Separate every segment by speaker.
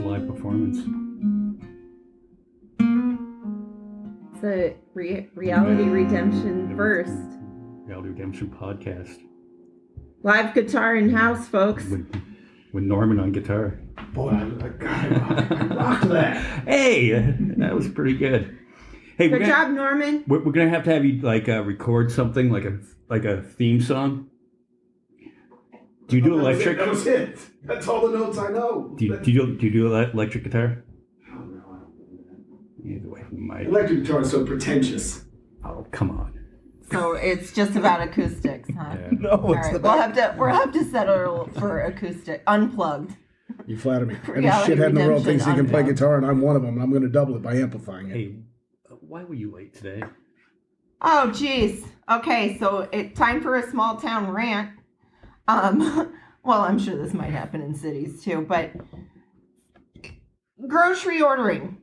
Speaker 1: live performance.
Speaker 2: It's a reality redemption first.
Speaker 1: Reality Redemption podcast.
Speaker 2: Live guitar in house, folks.
Speaker 1: With Norman on guitar.
Speaker 3: Boy, I rocked that.
Speaker 1: Hey, that was pretty good. Hey,
Speaker 2: Good job, Norman.
Speaker 1: We're gonna have you record something like a theme song. Do you do electric?
Speaker 3: That was it. That's all the notes I know.
Speaker 1: Do you do electric guitar?
Speaker 3: Oh, no, I don't do that.
Speaker 1: Either way from the mic.
Speaker 3: Electric guitar is so pretentious.
Speaker 1: Oh, come on.
Speaker 2: So it's just about acoustics, huh?
Speaker 1: Yeah.
Speaker 3: No,
Speaker 2: All
Speaker 3: it's
Speaker 2: right, we'll have to settle for acoustic, unplugged.
Speaker 3: You flatter me. Every
Speaker 2: Reality
Speaker 3: shithead in the world thinks he can play
Speaker 2: Redemption
Speaker 3: guitar, and I'm one of them. And I'm going to double it by amplifying it.
Speaker 1: Hey, why were you late today?
Speaker 2: Oh, geez. Okay, so it's time for a small town rant. Well, I'm sure this might happen in cities too, but grocery ordering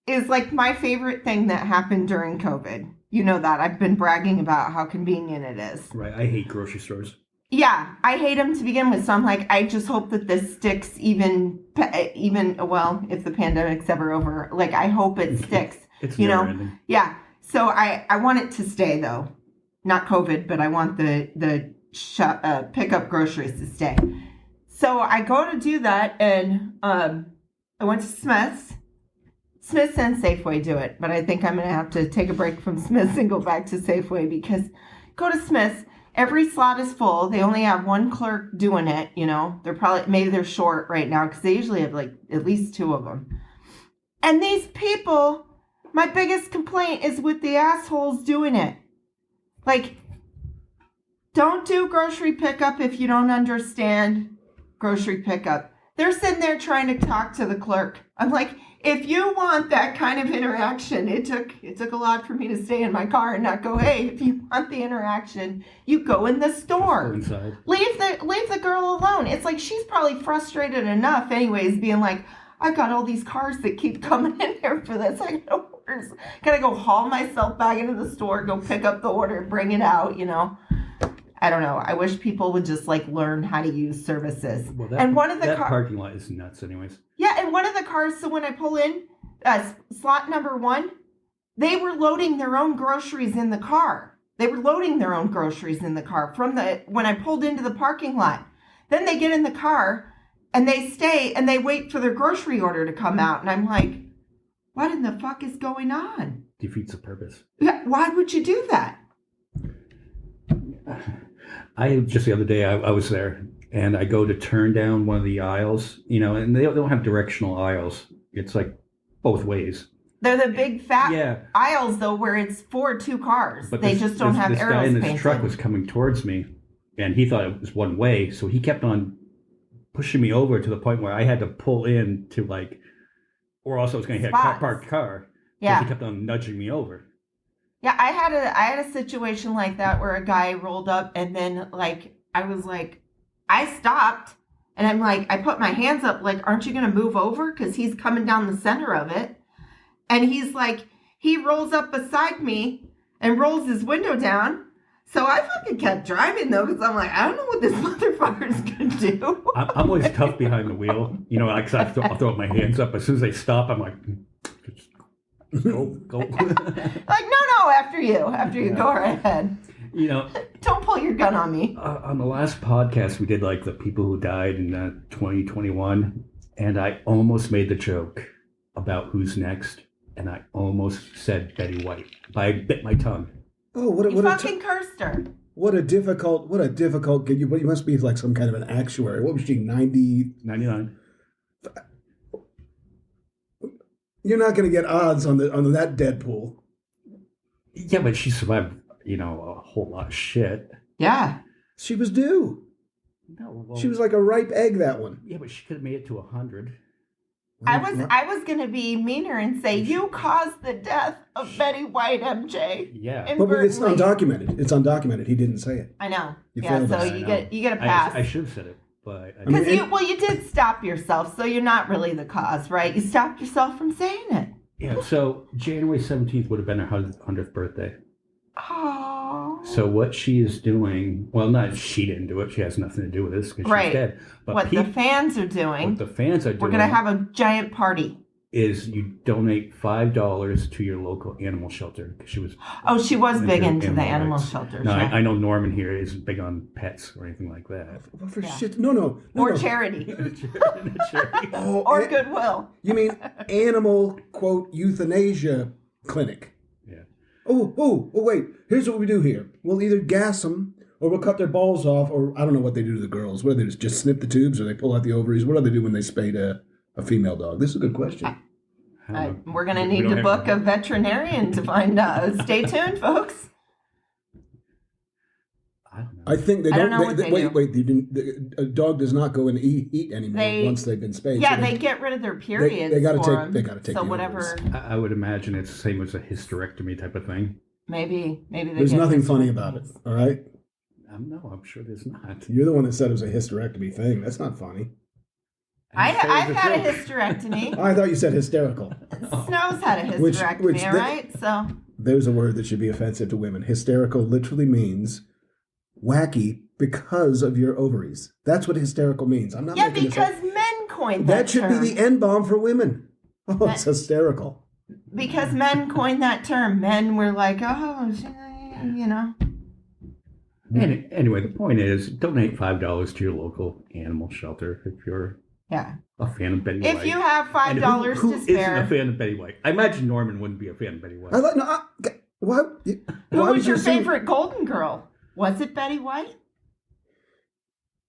Speaker 2: is like my favorite thing that happened during COVID. You know that. I've been bragging about how convenient it is.
Speaker 1: Right, I hate grocery stores.
Speaker 2: Yeah, I hate them to begin with. So I'm like, I just hope that this sticks even, well, if the pandemic's ever over. Like, I hope it sticks.
Speaker 1: It's
Speaker 2: you
Speaker 1: never
Speaker 2: know?
Speaker 1: ending.
Speaker 2: Yeah. So I want it to stay, though. Not COVID, but I want the pick up groceries to stay. So I go to do that, and I went to Smith's. Smith's and Safeway do it, but I think I'm going to have to take a break from Smith's and go back to Safeway, because go to Smith's, every slot is full. They only have one clerk doing it, you know. Maybe they're short right now, because they usually have like at least two of them. And these people, my biggest complaint is with the assholes doing it. Like, don't do grocery pickup if you don't understand grocery pickup. They're sitting there trying to talk to the clerk. I'm like, if you want that kind of interaction, it took a lot for me to stay in my car and not go, hey, if you want the interaction, you go in the store.
Speaker 1: Go inside.
Speaker 2: Leave the girl alone. It's like she's probably frustrated enough anyways, being like, I've got all these cars that keep coming in here for this. I gotta go haul myself back into the store, go pick up the order, bring it out, you know. I don't know. I wish people would just like learn how to use services.
Speaker 1: Well,
Speaker 2: And one of the
Speaker 1: parking lot is nuts anyways.
Speaker 2: Yeah, and one of the cars, so when I pull in, slot number 1, they were loading their own groceries in the car. When I pulled into the parking lot. Then they get in the car and they stay and they wait for their grocery order to come out. And I'm like, what in the fuck is going on?
Speaker 1: Defeats the purpose.
Speaker 2: Yeah, why would you do that?
Speaker 1: Just the other day, I was there, and I go to turn down one of the aisles, you know, and they don't have directional aisles. It's like both ways.
Speaker 2: They're the big fat aisles, though, where it's for 2 cars.
Speaker 1: But
Speaker 2: they just don't have
Speaker 1: this
Speaker 2: arrows
Speaker 1: guy in this
Speaker 2: painted.
Speaker 1: truck was coming towards me, and he thought it was one way, so he kept on pushing me over to the point where I had to pull in to or else I was going to hit a parked car.
Speaker 2: Yeah.
Speaker 1: He kept on nudging me over.
Speaker 2: Yeah, I had a situation like that where a guy rolled up and then I stopped and I'm like, I put my hands up like, aren't you going to move over? Because he's coming down the center of it. And he's like, he rolls up beside me and rolls his window down. So I fucking kept driving though, because I'm like, I don't know what this motherfucker's going to do.
Speaker 1: I'm always tough behind the wheel. You know, I'll throw up my hands up. As soon as they stop, I'm like, go.
Speaker 2: Like, no, after you, go right ahead.
Speaker 1: You know,
Speaker 2: don't pull your gun on me.
Speaker 1: On the last podcast, we did the people who died in 2021, and I almost made the joke about who's next, and I almost said Betty White, but I bit my tongue.
Speaker 3: Oh,
Speaker 2: you fucking cursed her.
Speaker 3: What a difficult. You must be like some kind of an actuary. What was she?
Speaker 1: 99.
Speaker 3: You're not going to get odds on that Deadpool.
Speaker 1: Yeah, but she survived, a whole lot of shit.
Speaker 2: Yeah.
Speaker 3: She was due.
Speaker 1: No, well,
Speaker 3: she was like a ripe egg, that one.
Speaker 1: Yeah, but she could have made it to 100.
Speaker 2: I was going to be meaner and say, you caused the death of Betty White, MJ.
Speaker 1: Yeah.
Speaker 3: But it's undocumented. He didn't say it.
Speaker 2: I know.
Speaker 3: You
Speaker 2: get a pass.
Speaker 1: I should have said it.
Speaker 2: Because you did stop yourself, so you're not really the cause, right? You stopped yourself from saying it.
Speaker 1: Yeah, so January 17th would have been her 100th birthday.
Speaker 2: Oh. Oh.
Speaker 1: So what she is doing, well, not she didn't do it. She has nothing to do with this because
Speaker 2: Right.
Speaker 1: she's dead. But
Speaker 2: What the fans are doing,
Speaker 1: what the fans are doing,
Speaker 2: we're going to have a giant party.
Speaker 1: is you donate $5 to your local animal shelter. She was
Speaker 2: She was big into the
Speaker 1: animal
Speaker 2: animal
Speaker 1: rights.
Speaker 2: shelters.
Speaker 1: No,
Speaker 2: yeah.
Speaker 1: I know Norman here isn't big on pets or anything like that.
Speaker 3: Well, for
Speaker 2: Yeah.
Speaker 3: shit. No.
Speaker 2: Or charity.
Speaker 1: Charity.
Speaker 3: Oh,
Speaker 2: Or Goodwill.
Speaker 3: You mean animal, quote, euthanasia clinic?
Speaker 1: Yeah.
Speaker 3: Oh, wait. Here's what we do here. We'll either gas them or we'll cut their balls off, or I don't know what they do to the girls. What do they just snip the tubes or they pull out the ovaries? What do they do when they spade a female dog? This is a good question.
Speaker 2: We're going to need to book a veterinarian to find out. Stay tuned, folks.
Speaker 1: I don't know.
Speaker 3: I think they
Speaker 2: I
Speaker 3: don't.
Speaker 2: don't know what they do.
Speaker 3: Wait. A dog does not go and eat anymore once they've been spayed.
Speaker 2: Yeah,
Speaker 3: so
Speaker 2: they get rid of their periods.
Speaker 3: They got to
Speaker 2: for
Speaker 3: take.
Speaker 2: them.
Speaker 3: They got to take.
Speaker 2: So
Speaker 3: the
Speaker 2: whatever.
Speaker 3: ovaries.
Speaker 1: I would imagine it's the same as a hysterectomy type of thing.
Speaker 2: Maybe they.
Speaker 3: There's
Speaker 2: get
Speaker 3: nothing
Speaker 2: this
Speaker 3: funny
Speaker 2: one.
Speaker 3: about it. All right.
Speaker 1: No, I'm sure there's not.
Speaker 3: You're the one that said it was a hysterectomy thing. That's not funny.
Speaker 2: I've had a hysterectomy.
Speaker 3: I thought you said hysterical.
Speaker 2: Snow's had a
Speaker 3: Which
Speaker 2: hysterectomy, all right? So
Speaker 3: There's a word that should be offensive to women. Hysterical literally means wacky because of your ovaries. That's what hysterical means. I'm not making this up.
Speaker 2: because men coined that
Speaker 3: That should
Speaker 2: term.
Speaker 3: be the N-bomb for women. Oh, it's hysterical.
Speaker 2: Because men coined that term. Men were like, you know.
Speaker 1: Anyway, the point is, donate $5 to your local animal shelter if you're
Speaker 2: Yeah.
Speaker 1: a fan of Betty White.
Speaker 2: If you have
Speaker 1: And
Speaker 2: $5
Speaker 1: who
Speaker 2: to
Speaker 1: isn't
Speaker 2: spare.
Speaker 1: a fan of Betty White? I imagine Norman wouldn't be a fan of Betty White.
Speaker 3: Why
Speaker 2: Who
Speaker 3: would
Speaker 2: was
Speaker 3: you
Speaker 2: your
Speaker 3: assume-
Speaker 2: favorite Golden Girl? Was it Betty White?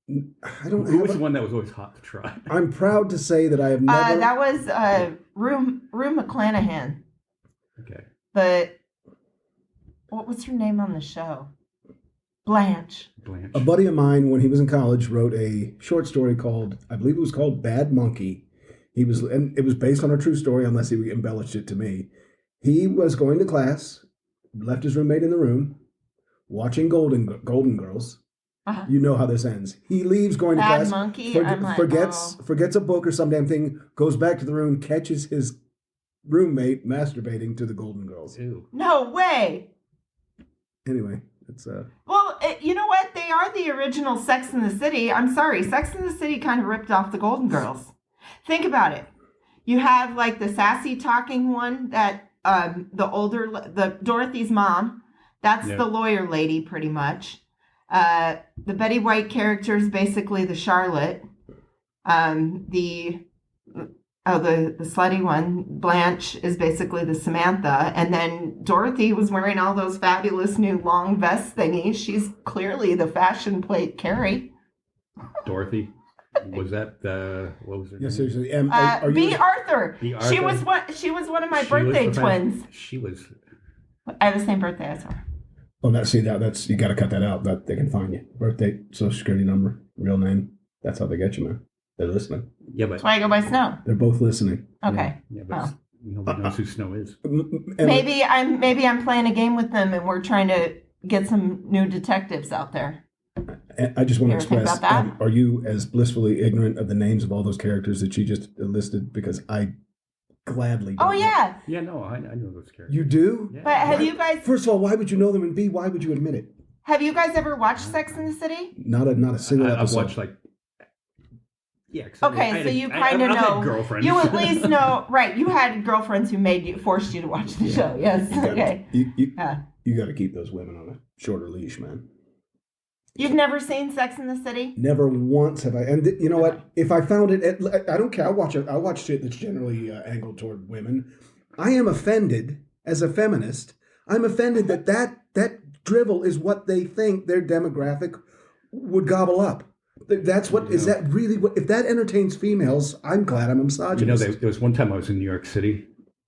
Speaker 3: I don't
Speaker 1: Who was
Speaker 3: have
Speaker 1: the one that was always hot to try?
Speaker 3: I'm proud to say that I have never.
Speaker 2: That was Rue McClanahan.
Speaker 1: Okay.
Speaker 2: But what was her name on the show? Blanche.
Speaker 1: Blanche.
Speaker 3: A buddy of mine, when he was in college, wrote a short story called, I believe it was called Bad Monkey. And it was based on a true story, unless he embellished it to me. He was going to class, left his roommate in the room, watching Golden Girls.
Speaker 2: Uh-huh.
Speaker 3: You know how this ends. He leaves going to
Speaker 2: Bad
Speaker 3: class,
Speaker 2: Monkey. I'm like,
Speaker 3: forgets a book or some damn thing, goes back to the room, catches his roommate masturbating to the Golden Girls.
Speaker 1: Ew.
Speaker 2: No way.
Speaker 3: Anyway, it's
Speaker 2: Well, you know what? They are the original Sex and the City. I'm sorry. Sex and the City kind of ripped off the Golden Girls. Think about it. You have like the sassy talking one that the Dorothy's mom. That's
Speaker 1: Yeah.
Speaker 2: the lawyer lady pretty much. The Betty White character is basically the Charlotte. The slutty one, Blanche, is basically the Samantha. And then Dorothy was wearing all those fabulous new long vest thingies. She's clearly the fashion plate Carrie.
Speaker 1: Dorothy. Was that what was her
Speaker 3: yeah,
Speaker 1: name?
Speaker 3: seriously.
Speaker 2: B. Arthur.
Speaker 1: B.
Speaker 2: She
Speaker 1: Arthur?
Speaker 2: was one of my
Speaker 1: She was
Speaker 2: birthday
Speaker 1: the fa-
Speaker 2: twins.
Speaker 1: She was.
Speaker 2: I have the same birthday as her.
Speaker 3: Oh, that's you got to cut that out. That they can find you. Birthday, social security number, real name. That's how they get you, man. They're listening.
Speaker 1: Yeah, but
Speaker 2: That's why I go by Snow.
Speaker 3: They're both listening.
Speaker 2: Okay.
Speaker 1: yeah, but nobody knows who Snow is.
Speaker 3: And
Speaker 2: Maybe I'm playing a game with them and we're trying to get some new detectives out there.
Speaker 3: I just want to
Speaker 2: You ever think
Speaker 3: express:
Speaker 2: about that?
Speaker 3: are you as blissfully ignorant of the names of all those characters that you just listed? Because I gladly.
Speaker 2: Oh
Speaker 3: don't know.
Speaker 2: yeah.
Speaker 1: Yeah, no, I know those characters.
Speaker 3: You do?
Speaker 1: Yeah.
Speaker 2: But have
Speaker 3: Why-
Speaker 2: you guys
Speaker 3: First of all, why would you know them? And B, why would you admit it?
Speaker 2: ever watched Sex and the City?
Speaker 3: Not a single
Speaker 1: I've
Speaker 3: episode.
Speaker 1: watched like. Yeah. 'Cause
Speaker 2: Okay, so you kind of
Speaker 1: I've had
Speaker 2: know.
Speaker 1: girlfriends.
Speaker 2: You at least know, right? You had girlfriends who forced you to watch the show. Yes.
Speaker 3: You gotta-
Speaker 2: Okay. Yeah.
Speaker 3: You got to keep those women on a shorter leash, man.
Speaker 2: You've never seen Sex and the City?
Speaker 3: Never once have I. And you know what? If I found it, I don't care. I'll watch shit that's generally angled toward women. I am offended as a feminist. I'm offended that drivel is what they think their demographic would gobble up. That's what is that really what? If that entertains females, I'm glad I'm a misogynist.
Speaker 1: There was one time I was in New York City,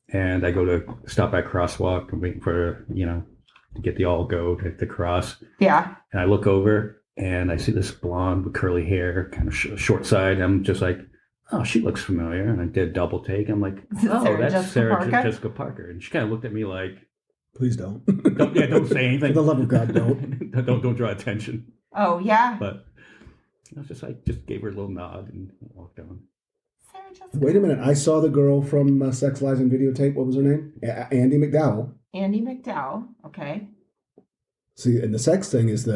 Speaker 1: and I go to stop at crosswalk and waiting for to get the all go to cross.
Speaker 2: Yeah.
Speaker 1: And I look over and I see this blonde with curly hair, kind of short side. I'm just like, oh, she looks familiar. And I did a double take. I'm like,
Speaker 2: Is it
Speaker 1: oh,
Speaker 2: Sarah
Speaker 1: that's
Speaker 2: Jessica
Speaker 1: Sarah
Speaker 2: Parker?
Speaker 1: Jessica Parker. And she kind of looked at me like,
Speaker 3: Please don't.
Speaker 1: don't say anything.
Speaker 3: For the love of God, don't.
Speaker 1: don't draw attention.
Speaker 2: Oh yeah.
Speaker 1: But I was just like, just gave her a little nod and walked on.
Speaker 2: Sarah Jessica.
Speaker 3: Wait a minute. I saw the girl from Sex, Lies, and Videotape. What was her name? Andy McDowell.
Speaker 2: Andy McDowell. Okay.
Speaker 3: See, and the sex thing is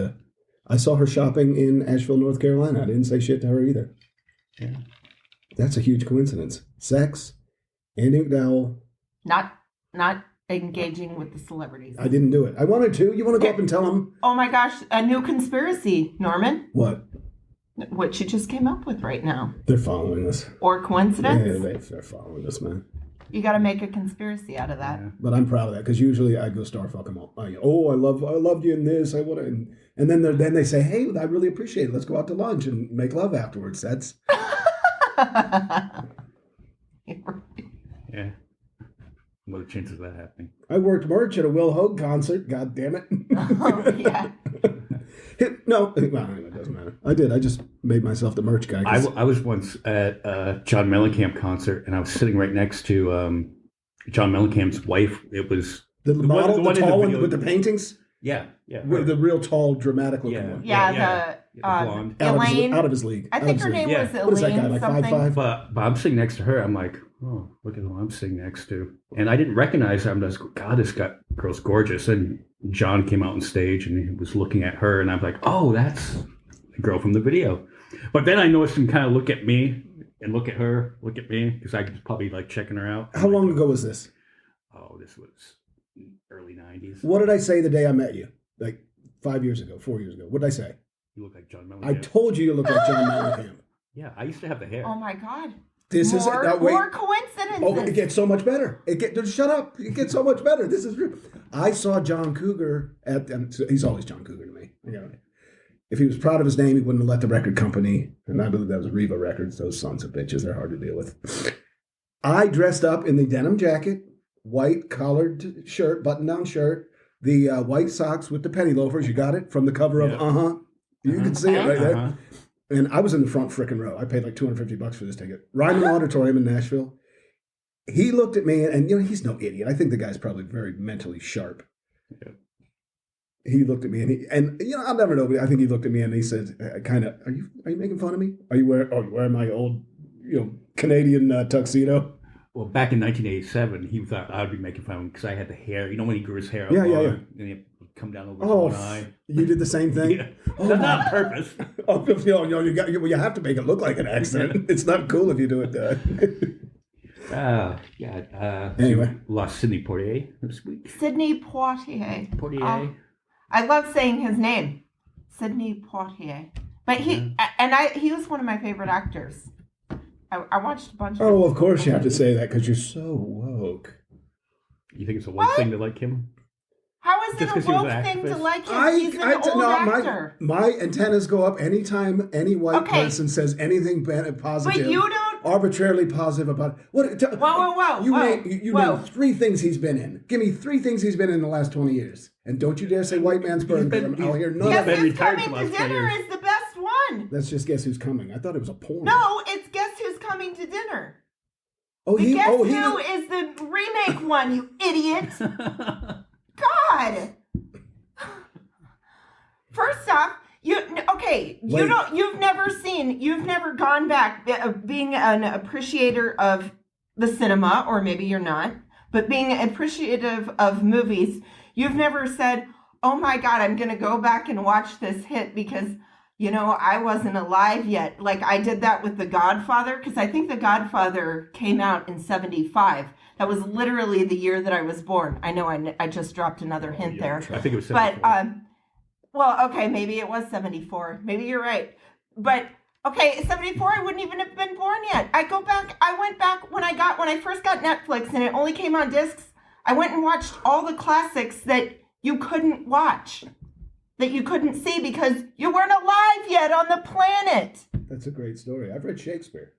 Speaker 3: I saw her shopping in Asheville, North Carolina. I didn't say shit to her either.
Speaker 1: Yeah.
Speaker 3: That's a huge coincidence. Sex, Andy McDowell.
Speaker 2: Not engaging with the celebrities.
Speaker 3: I didn't do it. I wanted to. You want to go up and tell them?
Speaker 2: Oh my gosh, a new conspiracy, Norman.
Speaker 3: What?
Speaker 2: What you just came up with right now.
Speaker 3: They're following us.
Speaker 2: Or coincidence?
Speaker 3: Yeah, they're following us, man.
Speaker 2: You got to make a conspiracy out of that.
Speaker 1: Yeah.
Speaker 3: But I'm proud of that because usually I go star fuck them all. I loved you in this. I want to, and then they say, hey, I really appreciate it. Let's go out to lunch and make love afterwards. That's
Speaker 1: Yeah. What are the chances of that happening?
Speaker 3: I worked merch at a Will Hogue concert. God damn it.
Speaker 2: Oh, yeah.
Speaker 3: No, anyway, it doesn't matter. I did. I just made myself the merch guy.
Speaker 1: I was once at a John Mellencamp concert, and I was sitting right next to John Mellencamp's wife. It was
Speaker 3: the model, the
Speaker 1: one in
Speaker 3: tall one
Speaker 1: video.
Speaker 3: with the paintings.
Speaker 1: Yeah, yeah.
Speaker 3: With the real tall, dramatic looking one.
Speaker 2: Yeah,
Speaker 1: the blonde.
Speaker 2: Elaine.
Speaker 3: Out of his league.
Speaker 2: I think her name was
Speaker 1: Yeah.
Speaker 3: What is that guy,
Speaker 2: Elaine
Speaker 3: like
Speaker 2: something.
Speaker 3: 5'5"?
Speaker 1: But I'm sitting next to her. I'm like, oh, look at who I'm sitting next to. And I didn't recognize her. I'm just, God, this girl's gorgeous. And John came out on stage and he was looking at her. And I'm like, oh, that's the girl from the video. But then I noticed him kind of look at me and look at her, look at me, because I was probably like checking her out.
Speaker 3: How long ago was this?
Speaker 1: Oh, this was early 90s.
Speaker 3: What did I say the day I met you? Like 5 years ago, 4 years ago. What did I say?
Speaker 1: You look like John Mellencamp.
Speaker 3: I told you look like John Mellencamp.
Speaker 1: Yeah, I used to have the hair.
Speaker 2: Oh my God.
Speaker 3: This is
Speaker 2: more,
Speaker 3: wait.
Speaker 2: more coincidences.
Speaker 3: Oh, it gets so much better. Shut up. It gets so much better. This is real. I saw John Cougar he's always John Cougar to me. If he was proud of his name, he wouldn't have let the record company, and I believe that was Riva Records, those sons of bitches, they're hard to deal with. I dressed up in the denim jacket, white collared shirt, button-down shirt, the white socks with the penny loafers. You got it? From the cover of You can see it right there. And I was in the front frickin' row. I paid like $250 for this ticket. Ryman Auditorium in Nashville. He looked at me, and he's no idiot. I think the guy's probably very mentally sharp.
Speaker 1: Yeah.
Speaker 3: He looked at me, and I'll never know, but I think he looked at me and he said, "Kind of, are you making fun of me? Are you wearing my old, Canadian tuxedo?"
Speaker 1: Well, back in 1987, he thought I would be making fun of him because I had the hair. You know when he grew his hair out
Speaker 3: Yeah.
Speaker 1: and it would come down over one eye.
Speaker 3: You did the same thing.
Speaker 1: Yeah.
Speaker 3: Oh,
Speaker 1: Not on purpose.
Speaker 3: You have to make it look like an accident. It's not cool if you do it. Anyway,
Speaker 1: lost Sidney Poitier this week.
Speaker 2: Sidney Poitier.
Speaker 1: Poitier.
Speaker 2: I love saying his name, Sidney Poitier. But he was one of my favorite actors. I watched a bunch of.
Speaker 3: Oh, of course you have to say that because you're so woke.
Speaker 1: You think it's a woke thing to like him?
Speaker 2: How is
Speaker 1: Just
Speaker 2: it a
Speaker 1: 'cause he was
Speaker 2: woke
Speaker 1: an
Speaker 2: thing to
Speaker 1: activist?
Speaker 2: like him? He's an old actor.
Speaker 3: My antennas go up anytime any white
Speaker 2: Okay.
Speaker 3: person says anything positive.
Speaker 2: But you don't.
Speaker 3: Arbitrarily positive about what?
Speaker 2: Whoa!
Speaker 3: You name 3 things he's been in. Give me 3 things he's been in the last 20 years, and don't you dare say white man's burger. I'll hear none
Speaker 2: Guess
Speaker 3: of it.
Speaker 1: been
Speaker 2: Who's
Speaker 1: retired
Speaker 2: Coming
Speaker 1: for the
Speaker 2: to
Speaker 1: last 20
Speaker 2: Dinner
Speaker 1: years.
Speaker 2: is the best one.
Speaker 3: Let's just guess who's coming. I thought it was a porn.
Speaker 2: No, it's Guess Who's Coming to Dinner.
Speaker 3: Oh,
Speaker 2: The Guess Who is the remake one, you idiot. God. First off, you've never gone back being an appreciator of the cinema, or maybe you're not, but being appreciative of movies. You've never said, oh my God, I'm going to go back and watch this hit because, I wasn't alive yet. Like I did that with The Godfather, because I think The Godfather came out in 1975. That was literally the year that I was born. I know I just dropped another hint there.
Speaker 1: I think it was 74.
Speaker 2: Well, okay, maybe it was 1974. Maybe you're right. But okay, 1974, I wouldn't even have been born yet. I went back when I first got Netflix and it only came on discs. I went and watched all the classics that you couldn't watch, that you couldn't see because you weren't alive yet on the planet.
Speaker 3: That's a great story. I've read Shakespeare.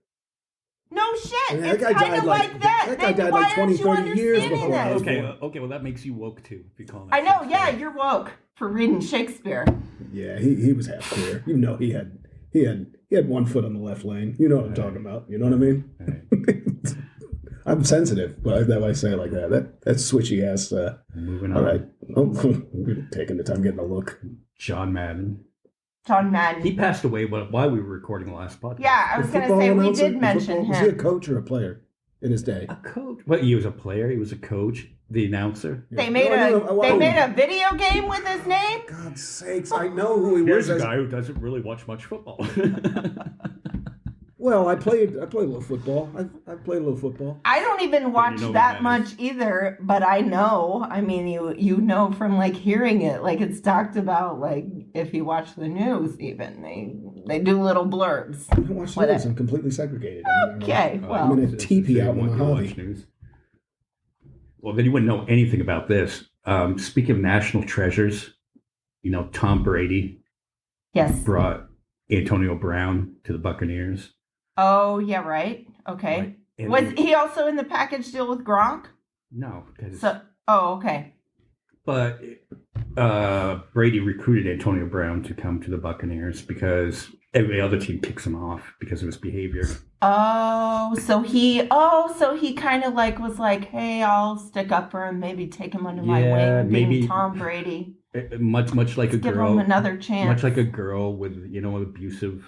Speaker 2: No shit.
Speaker 3: And that
Speaker 2: It's
Speaker 3: guy
Speaker 2: kind
Speaker 3: died
Speaker 2: of
Speaker 3: like-
Speaker 2: like that.
Speaker 3: that guy
Speaker 2: Then
Speaker 3: died
Speaker 2: why
Speaker 3: like 20,
Speaker 2: aren't you
Speaker 3: 30 years
Speaker 2: understanding
Speaker 3: before I was
Speaker 2: this?
Speaker 1: Okay, well that makes you woke too, if you call it.
Speaker 2: I know, yeah, you're woke for reading Shakespeare.
Speaker 3: Yeah, he was half clear. He had 1 foot on the left lane. You know what I'm talking about. You know what I mean?
Speaker 1: Right.
Speaker 3: I'm sensitive, but that why I say it like that. That's switchy ass.
Speaker 1: Moving on.
Speaker 3: All right. Oh, we're taking the time getting a look.
Speaker 1: John Madden.
Speaker 2: John Madden.
Speaker 1: He passed away while we were recording the last podcast.
Speaker 2: Yeah, I was going to
Speaker 3: Football
Speaker 2: say we
Speaker 3: announcer?
Speaker 2: did mention
Speaker 3: Was he a
Speaker 2: him.
Speaker 3: coach or a player in his day?
Speaker 1: A coach. Well, he was a player. He was a coach. The announcer.
Speaker 2: They made they made a video game with his name.
Speaker 3: God's sakes, I know who he
Speaker 1: Here's
Speaker 3: was.
Speaker 1: a guy who doesn't really watch much football.
Speaker 3: Well, I played a little football. I played a little football.
Speaker 2: I don't even watch that much either, but I know. I mean, you know from like hearing it, like it's talked about. Like if you watch the news, even they do little blurbs.
Speaker 3: I don't watch news. I'm completely segregated.
Speaker 2: Okay, well,
Speaker 3: I'm in a teepee out in Mojave.
Speaker 1: News. Well, then you wouldn't know anything about this. Speaking of national treasures, Tom Brady
Speaker 2: yes.
Speaker 1: brought Antonio Brown to the Buccaneers.
Speaker 2: Oh, yeah, right. Okay.
Speaker 1: Right.
Speaker 2: Was he also in the package deal with Gronk?
Speaker 1: No.
Speaker 2: Okay.
Speaker 1: But Brady recruited Antonio Brown to come to the Buccaneers because every other team kicks him off because of his behavior.
Speaker 2: So he kind of like was like, hey, I'll stick up for him, maybe take him under my wing, being Tom Brady.
Speaker 1: Much like a girl.
Speaker 2: Give him another chance.
Speaker 1: Much like a girl with, an abusive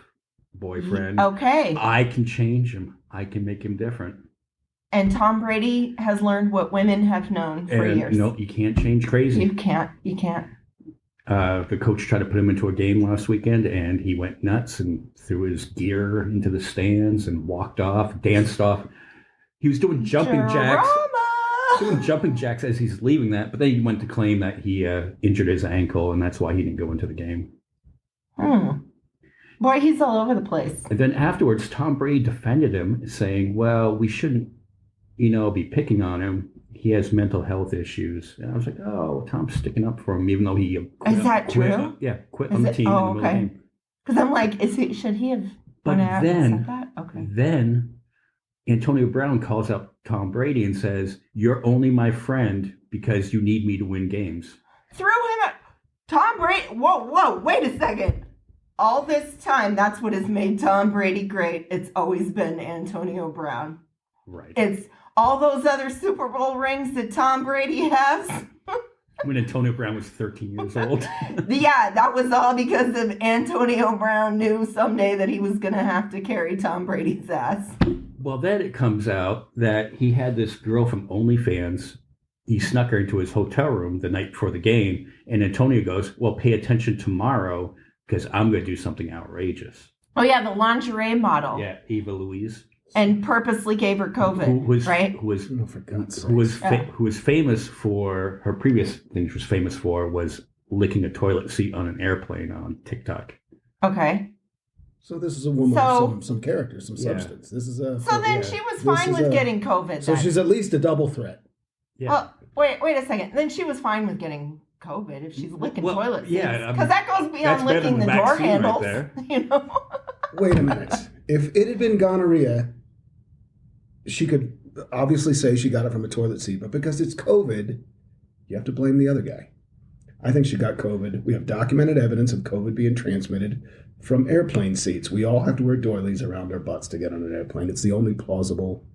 Speaker 1: boyfriend.
Speaker 2: Okay.
Speaker 1: I can change him. I can make him different.
Speaker 2: And Tom Brady has learned what women have known for years.
Speaker 1: No, you can't change crazy.
Speaker 2: You can't.
Speaker 1: The coach tried to put him into a game last weekend, and he went nuts and threw his gear into the stands and walked off, danced off. He was doing jumping jacks as he's leaving that, but then he went to claim that he injured his ankle, and that's why he didn't go into the game.
Speaker 2: Boy, he's all over the place.
Speaker 1: And then afterwards, Tom Brady defended him, saying, well, we shouldn't, be picking on him. He has mental health issues. And I was like, oh, Tom's sticking up for him, even though he quit.
Speaker 2: Is that true?
Speaker 1: Quit on the team in the middle of the game.
Speaker 2: Because I'm like, should he have
Speaker 1: But
Speaker 2: out and said that? Okay.
Speaker 1: Then Antonio Brown calls up Tom Brady and says, you're only my friend because you need me to win games.
Speaker 2: Threw him at Tom Brady. Whoa, wait a second. All this time, that's what has made Tom Brady great. It's always been Antonio Brown.
Speaker 1: Right.
Speaker 2: It's all those other Super Bowl rings that Tom Brady has.
Speaker 1: When Antonio Brown was 13 years old.
Speaker 2: Yeah, that was all because of Antonio Brown knew someday that he was going to have to carry Tom Brady's ass.
Speaker 1: Well, then it comes out that he had this girl from OnlyFans. He snuck her into his hotel room the night before the game. And Antonio goes, well, pay attention tomorrow because I'm going to do something outrageous.
Speaker 2: Oh, yeah, the lingerie model.
Speaker 1: Yeah, Eva Louise.
Speaker 2: And purposely gave her COVID, right?
Speaker 1: Who was famous for, her previous thing she was famous for was licking a toilet seat on an airplane on TikTok.
Speaker 2: Okay.
Speaker 3: So this is a woman with some character, some substance. This is a.
Speaker 2: So then she was fine with getting COVID.
Speaker 3: So she's at least a double threat.
Speaker 1: Yeah.
Speaker 2: Well, wait a second. Then she was fine with getting COVID if she's licking toilet seats.
Speaker 1: Yeah,
Speaker 2: because that goes beyond licking the door handles. Right
Speaker 3: Wait a minute. If it had been gonorrhea, she could obviously say she got it from a toilet seat, but because it's COVID, you have to blame the other guy. I think she got COVID. We have documented evidence of COVID being transmitted from airplane seats. We all have to wear doilies around our butts to get on an airplane. It's the only plausible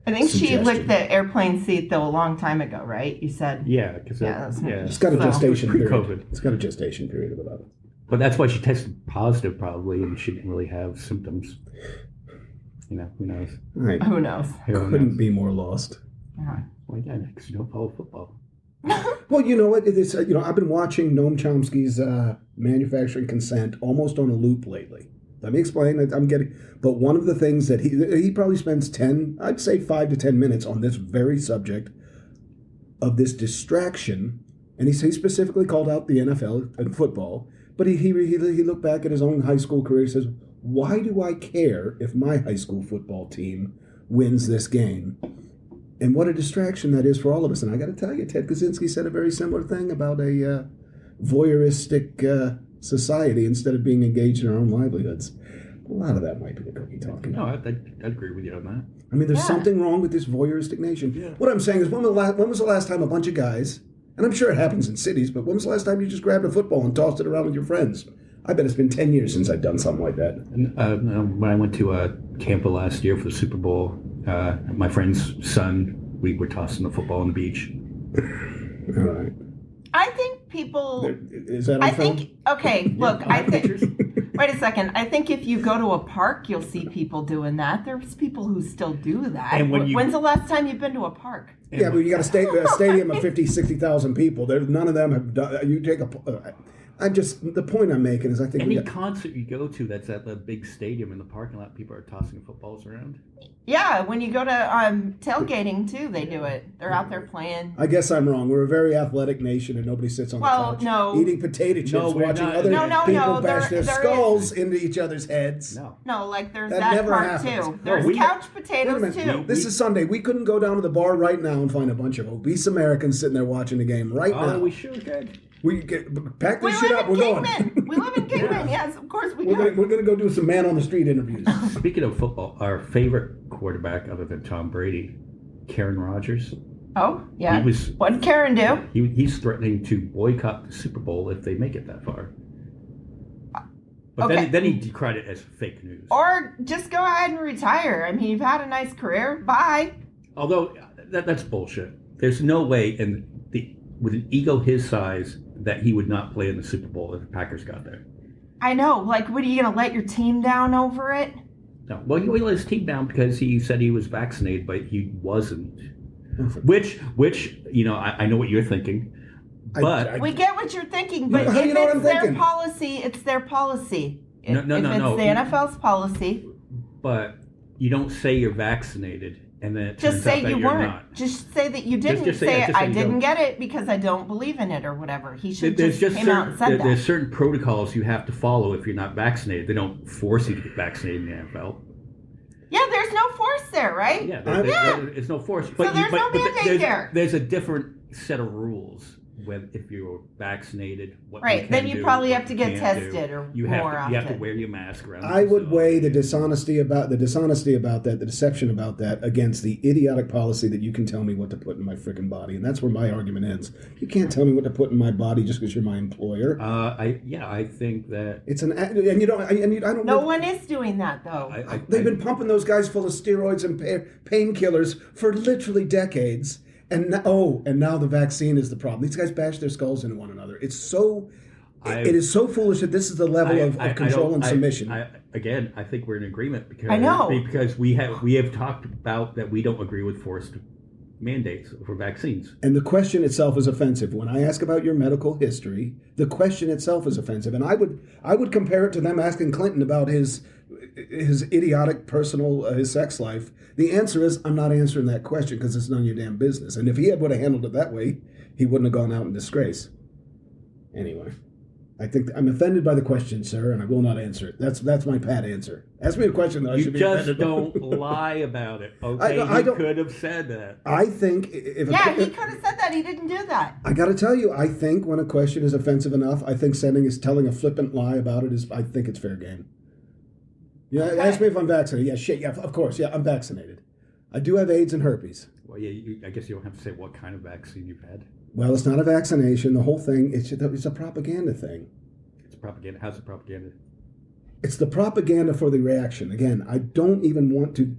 Speaker 2: I think
Speaker 3: suggestion.
Speaker 2: She licked the airplane seat, though, a long time ago, right? You said?
Speaker 1: Yeah, because
Speaker 3: it's got a gestation period.
Speaker 1: Pre-COVID.
Speaker 3: It's got a gestation period of about it.
Speaker 1: But that's why she tested positive, probably, and she didn't really have symptoms. Who knows?
Speaker 3: Right.
Speaker 2: Who knows?
Speaker 3: Couldn't be more lost.
Speaker 2: Yeah.
Speaker 1: Well, yeah, because you don't follow football.
Speaker 3: Well, you know what? It's, I've been watching Noam Chomsky's Manufacturing Consent almost on a loop lately. Let me explain. But one of the things that he probably spends 5 to 10 minutes on this very subject of this distraction, and he specifically called out the NFL and football. But he looked back at his own high school career and says, why do I care if my high school football team wins this game? And what a distraction that is for all of us. And I got to tell you, Ted Kaczynski said a very similar thing about a voyeuristic society instead of being engaged in our own livelihoods. A lot of that might be the cookie talking.
Speaker 1: No, I'd agree with you on that.
Speaker 3: I mean, there's something wrong with this voyeuristic nation. Yeah. What I'm saying is, when was the last time a bunch of guys, and I'm sure it happens in cities, but when was the last time you just grabbed a football and tossed it around with your friends? I bet it's been 10 years since I've done something like that.
Speaker 1: And, when I went to Tampa last year for the Super Bowl, my friend's son, we were tossing the football on the beach.
Speaker 3: All right.
Speaker 2: I think people...
Speaker 3: Is that on film?
Speaker 2: Okay, look, I think... Wait a second. I think if you go to a park, you'll see people doing that. There's people who still do that.
Speaker 1: And
Speaker 2: When's the last time you've been to a park?
Speaker 3: Yeah, but you got a stadium of 50, 60,000 people. None of them have done. You take a. I'm just the point I'm making is I think
Speaker 1: any concert you go to that's at the big stadium in the parking lot, people are tossing footballs around.
Speaker 2: Yeah, when you go to tailgating too, they do it. They're out there playing.
Speaker 3: I guess I'm wrong. We're a very athletic nation, and nobody sits on the couch eating potato chips, watching other people bash their skulls into each other's heads.
Speaker 2: No, like there's that part
Speaker 3: happens.
Speaker 2: too. There's couch potatoes too.
Speaker 3: This is Sunday. We couldn't go down to the bar right now and find a bunch of obese Americans sitting there watching the game right now.
Speaker 1: Oh, we sure could.
Speaker 3: We pack this shit up. We're going.
Speaker 2: We live in Kingman. Yes, of course we do.
Speaker 3: We're gonna go do some man on the street interviews.
Speaker 1: Speaking of football, our favorite quarterback other than Tom Brady, Karen Rodgers.
Speaker 2: Oh yeah. What did Karen do?
Speaker 1: He's threatening to boycott the Super Bowl if they make it that far. But then he decried it as fake news.
Speaker 2: Or just go ahead and retire. I mean, you've had a nice career. Bye.
Speaker 1: Although that's bullshit. There's no way with an ego his size that he would not play in the Super Bowl if the Packers got there.
Speaker 2: I know. Like, what are you going to let your team down over it?
Speaker 1: No. Well, he let his team down because he said he was vaccinated, but he wasn't. Which I know what you're thinking. But
Speaker 2: we get what you're thinking, but if it's their policy, it's their policy.
Speaker 1: No.
Speaker 2: If it's the NFL's policy.
Speaker 1: But you don't say you're vaccinated. And then
Speaker 2: just say you weren't.
Speaker 1: Not.
Speaker 2: Just say that you didn't. Just say I didn't get it because I don't believe in it or whatever. He should just came out and said that.
Speaker 1: There's certain protocols you have to follow if you're not vaccinated. They don't force you to get vaccinated in the NFL.
Speaker 2: Yeah, there's no force there, right?
Speaker 1: Yeah, there's no force. But
Speaker 2: so there's no mandate there.
Speaker 1: There's a different set of rules. If you're vaccinated,
Speaker 2: then you probably have to get tested or more often.
Speaker 1: You have to wear your mask around.
Speaker 3: I would weigh the dishonesty about that, the deception about that against the idiotic policy that you can tell me what to put in my freaking body, and that's where my argument ends. You can't tell me what to put in my body just because you're my employer.
Speaker 1: I think that
Speaker 3: it's I don't.
Speaker 2: No one is doing that though.
Speaker 3: They've been pumping those guys full of steroids and painkillers for literally decades. And now the vaccine is the problem. These guys bash their skulls into one another. It is so foolish that this is the level of control and submission.
Speaker 1: I think we're in agreement because we have talked about that we don't agree with forced mandates for vaccines.
Speaker 3: And the question itself is offensive. When I ask about your medical history, the question itself is offensive. And I would compare it to them asking Clinton about his idiotic personal his sex life. The answer is I'm not answering that question because it's none of your damn business. And if he would have handled it that way, he wouldn't have gone out in disgrace. Anyway, I think I'm offended by the question, sir, and I will not answer it. That's my pat answer. Ask me a question that I should be offended by.
Speaker 1: You just don't lie about it. Okay, he could have said that.
Speaker 3: I think
Speaker 2: he could have said that. He didn't do that.
Speaker 3: I got to tell you, I think when a question is offensive enough, I think telling a flippant lie about it I think it's fair game. Yeah, ask me if I'm vaccinated. Yeah, shit. Yeah, of course. Yeah, I'm vaccinated. I do have AIDS and herpes.
Speaker 1: Well, yeah. I guess you don't have to say what kind of vaccine you've had.
Speaker 3: Well, it's not a vaccination. The whole thing, it's a propaganda thing.
Speaker 1: It's propaganda. How's it propaganda?
Speaker 3: It's the propaganda for the reaction. Again, I don't even want to.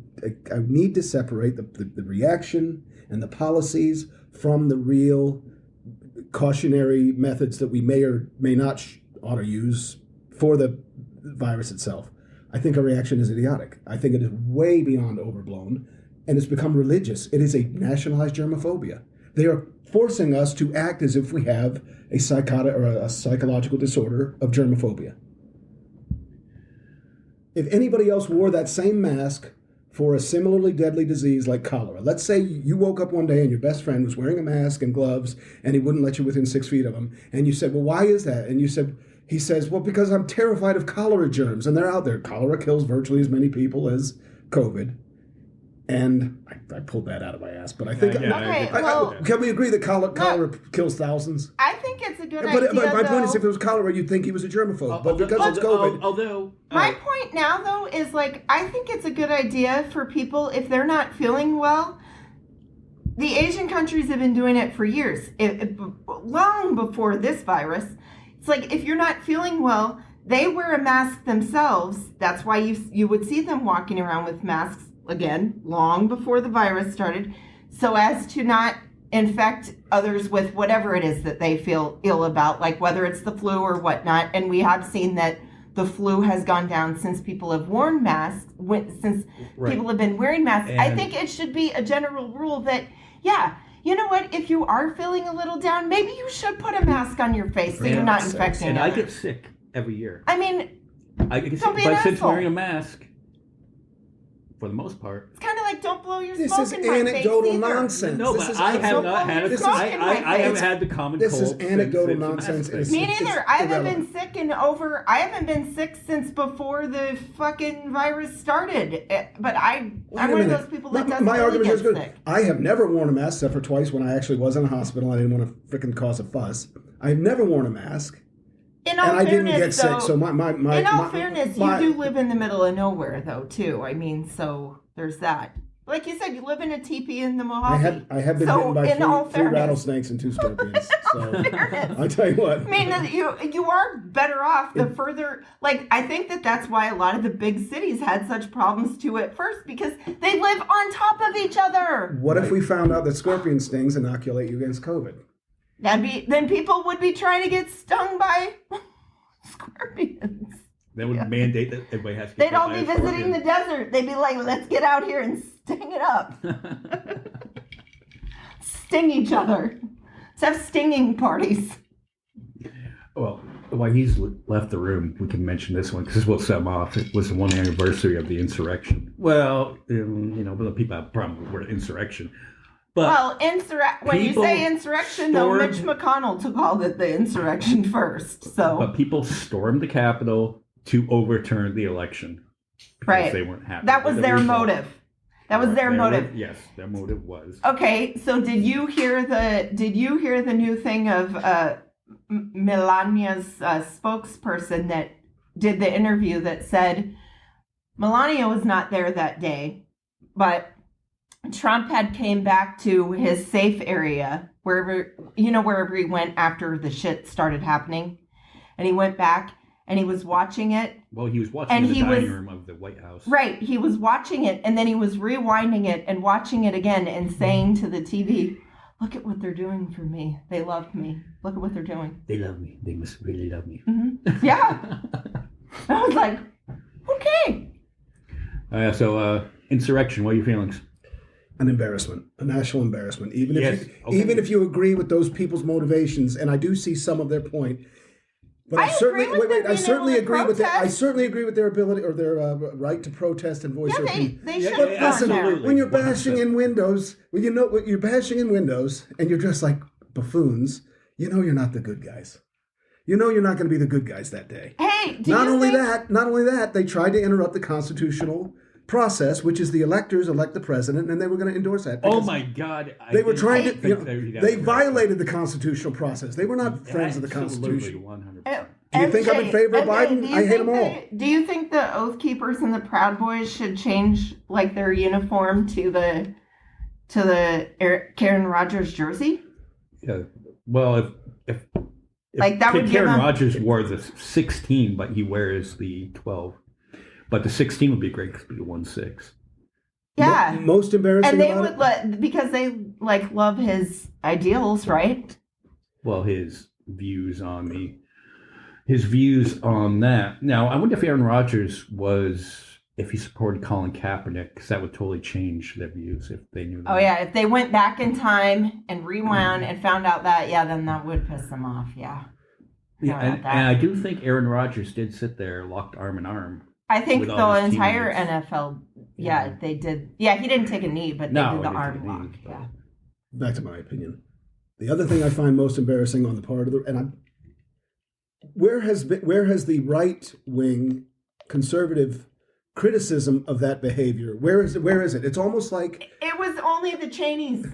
Speaker 3: I need to separate the reaction and the policies from the real cautionary methods that we may or may not ought to use for the virus itself. I think a reaction is idiotic. I think it is way beyond overblown, and it's become religious. It is a nationalized germophobia. They are forcing us to act as if we have a psychotic or a psychological disorder of germophobia. If anybody else wore that same mask for a similarly deadly disease like cholera, let's say you woke up one day and your best friend was wearing a mask and gloves and he wouldn't let you within 6 feet of him, and you said, well, why is that? And he says, well, because I'm terrified of cholera germs, and they're out there. Cholera kills virtually as many people as COVID. And I pulled that out of my ass, but I think... can we agree that cholera kills thousands?
Speaker 2: I think it's a good idea,
Speaker 3: But my point is, if it was cholera, you'd think he was a germaphobe. But because it's COVID...
Speaker 2: My point now, though, is I think it's a good idea for people, if they're not feeling well... The Asian countries have been doing it for years, long before this virus. It's if you're not feeling well, they wear a mask themselves. That's why you would see them walking around with masks, again, long before the virus started, so as to not infect others with whatever it is that they feel ill about, like whether it's the flu or whatnot. And we have seen that the flu has gone down since people have worn masks, since
Speaker 1: Right.
Speaker 2: people have been wearing masks. I
Speaker 1: And-
Speaker 2: think it should be a general rule that, yeah, you know what? If you are feeling a little down, maybe you should put a mask on your face so
Speaker 1: Yeah,
Speaker 2: you're not
Speaker 3: makes sense.
Speaker 2: infecting
Speaker 1: And I
Speaker 2: others.
Speaker 1: get sick every year.
Speaker 2: I mean,
Speaker 1: I get sick,
Speaker 2: Don't be an
Speaker 1: but since
Speaker 2: asshole.
Speaker 1: wearing a mask, for the most part.
Speaker 2: it's kind of like don't blow your
Speaker 3: This
Speaker 2: smoke
Speaker 3: is
Speaker 2: in my face
Speaker 3: anecdotal
Speaker 2: either.
Speaker 3: nonsense.
Speaker 1: No,
Speaker 3: This
Speaker 1: but
Speaker 3: is
Speaker 1: I have
Speaker 3: absolute-
Speaker 1: not had
Speaker 3: this
Speaker 1: a,
Speaker 3: is-
Speaker 1: I haven't had the common
Speaker 3: This
Speaker 1: cold.
Speaker 3: is anecdotal
Speaker 1: since the
Speaker 3: nonsense.
Speaker 1: mask
Speaker 2: Me
Speaker 3: It's
Speaker 2: neither. I haven't
Speaker 3: irrelevant.
Speaker 2: been sick I haven't been sick since before the fucking virus started. But I'm
Speaker 3: Wait a
Speaker 2: one of
Speaker 3: minute.
Speaker 2: those people that
Speaker 3: My
Speaker 2: doesn't really
Speaker 3: argument
Speaker 2: get
Speaker 3: is good.
Speaker 2: sick.
Speaker 3: I have never worn a mask except for twice when I actually was in a hospital. I didn't want to freaking cause a fuss. I've never worn a mask,
Speaker 2: In all
Speaker 3: and I didn't
Speaker 2: fairness,
Speaker 3: get
Speaker 2: though,
Speaker 3: sick. So my
Speaker 2: in all fairness,
Speaker 3: my-
Speaker 2: you do live in the middle of nowhere, though, too. I mean, so there's that. Like you said, you live in a teepee in the Mojave.
Speaker 3: I have been
Speaker 2: So,
Speaker 3: bitten by
Speaker 2: in all
Speaker 3: three
Speaker 2: fairness-
Speaker 3: rattlesnakes and 2 scorpions. So
Speaker 2: fairness.
Speaker 3: I tell you what.
Speaker 2: I mean, you are better off the further. Like, I think that's why a lot of the big cities had such problems too at first because they live on top of each other.
Speaker 3: What if we found out that scorpion stings inoculate you against COVID?
Speaker 2: Then people would be trying to get stung by scorpions.
Speaker 1: They would mandate that everybody has to.
Speaker 2: They'd all be visiting the desert. They'd be like, "Let's get out here and sting it up, sting each other. Let's have stinging parties."
Speaker 1: Well, while he's left the room, we can mention this one because this will set him off. It was the 1 anniversary of the insurrection. Well, but people have a problem with the word insurrection. But
Speaker 2: Well, when you
Speaker 1: people
Speaker 2: say insurrection, though,
Speaker 1: stormed-
Speaker 2: Mitch McConnell called it the insurrection first. So
Speaker 1: but people stormed the Capitol to overturn the election because
Speaker 2: Right.
Speaker 1: they weren't happy.
Speaker 2: that was
Speaker 1: with the
Speaker 2: their
Speaker 1: result.
Speaker 2: motive. That was their motive.
Speaker 1: Yes, their motive was.
Speaker 2: Okay, so did you hear the new thing of Melania's spokesperson that did the interview that said Melania was not there that day, but Trump had came back to his safe area wherever he went after the shit started happening, and he went back and he was watching it.
Speaker 1: Well, he was watching
Speaker 2: And
Speaker 1: in the
Speaker 2: he
Speaker 1: dining
Speaker 2: was-
Speaker 1: room of the White House.
Speaker 2: Right, he was watching it, and then he was rewinding it and watching it again and saying to the TV, "Look at what they're doing for me. They love me. Look at what they're doing."
Speaker 1: They love me. They must really love me.
Speaker 2: Yeah. I was like, okay.
Speaker 1: So, insurrection. What are your feelings?
Speaker 3: An embarrassment, a national embarrassment. Even if
Speaker 1: Yes,
Speaker 3: you,
Speaker 1: okay.
Speaker 3: even if you agree with those people's motivations, and I do see some of their point, but
Speaker 2: I
Speaker 3: I certainly
Speaker 2: agree with them
Speaker 3: I
Speaker 2: being
Speaker 3: certainly
Speaker 2: able to
Speaker 3: agree with
Speaker 2: protest.
Speaker 3: I certainly agree with their ability or their right to protest and voice
Speaker 2: Yeah,
Speaker 3: their opinion.
Speaker 2: they
Speaker 1: Yeah,
Speaker 2: should
Speaker 1: yeah,
Speaker 2: have gone
Speaker 3: Listen,
Speaker 2: there.
Speaker 1: absolutely.
Speaker 3: when you're bashing
Speaker 1: 100%.
Speaker 3: in windows, you're bashing in windows, and you're dressed like buffoons. You know you're not the good guys. You know you're not going to be the good guys that day.
Speaker 2: Hey,
Speaker 3: Not only that, they tried to interrupt the constitutional process, which is the electors elect the president, and they were going to endorse that.
Speaker 1: Oh
Speaker 3: because
Speaker 1: my God!
Speaker 3: They were trying to.
Speaker 1: think
Speaker 3: They violated the constitutional process. They were not friends of the Constitution.
Speaker 1: 100%.
Speaker 3: Do you think I'm in favor of Biden?
Speaker 2: do you
Speaker 3: I hate
Speaker 2: think
Speaker 3: them all.
Speaker 2: Do you think the Oath Keepers and the Proud Boys should change like their uniform to the Karen Rogers jersey?
Speaker 1: Yeah. Well, if
Speaker 2: Like, that would give
Speaker 1: Karen
Speaker 2: them-
Speaker 1: Rogers wore the 16, but he wears the 12. But the 16 would be great because it'd be 1/6.
Speaker 2: Yeah.
Speaker 3: Most embarrassing
Speaker 2: And they
Speaker 3: about
Speaker 2: would
Speaker 3: it.
Speaker 2: because they like love his ideals, right?
Speaker 1: Well, his views on that. Now, I wonder if Aaron Rodgers if he supported Colin Kaepernick, because that would totally change their views if they knew that.
Speaker 2: Oh yeah, if they went back in time and rewound and found out that, yeah, then that would piss them off. Yeah.
Speaker 1: Yeah,
Speaker 2: How
Speaker 1: and,
Speaker 2: about that?
Speaker 1: and I do think Aaron Rodgers did sit there locked arm in arm.
Speaker 2: I think
Speaker 1: with
Speaker 2: the
Speaker 1: all his
Speaker 2: entire
Speaker 1: teammates.
Speaker 2: NFL,
Speaker 1: Yeah.
Speaker 2: they did. Yeah, he didn't take a knee, but they
Speaker 1: No,
Speaker 2: did the
Speaker 1: he didn't
Speaker 2: arm
Speaker 1: take a knee,
Speaker 2: lock.
Speaker 1: but-
Speaker 2: Yeah.
Speaker 3: Back to my opinion. The other thing I find most embarrassing on the part of where has the right wing conservative criticism of that behavior? Where is it? It's almost like
Speaker 2: It was only the Cheneys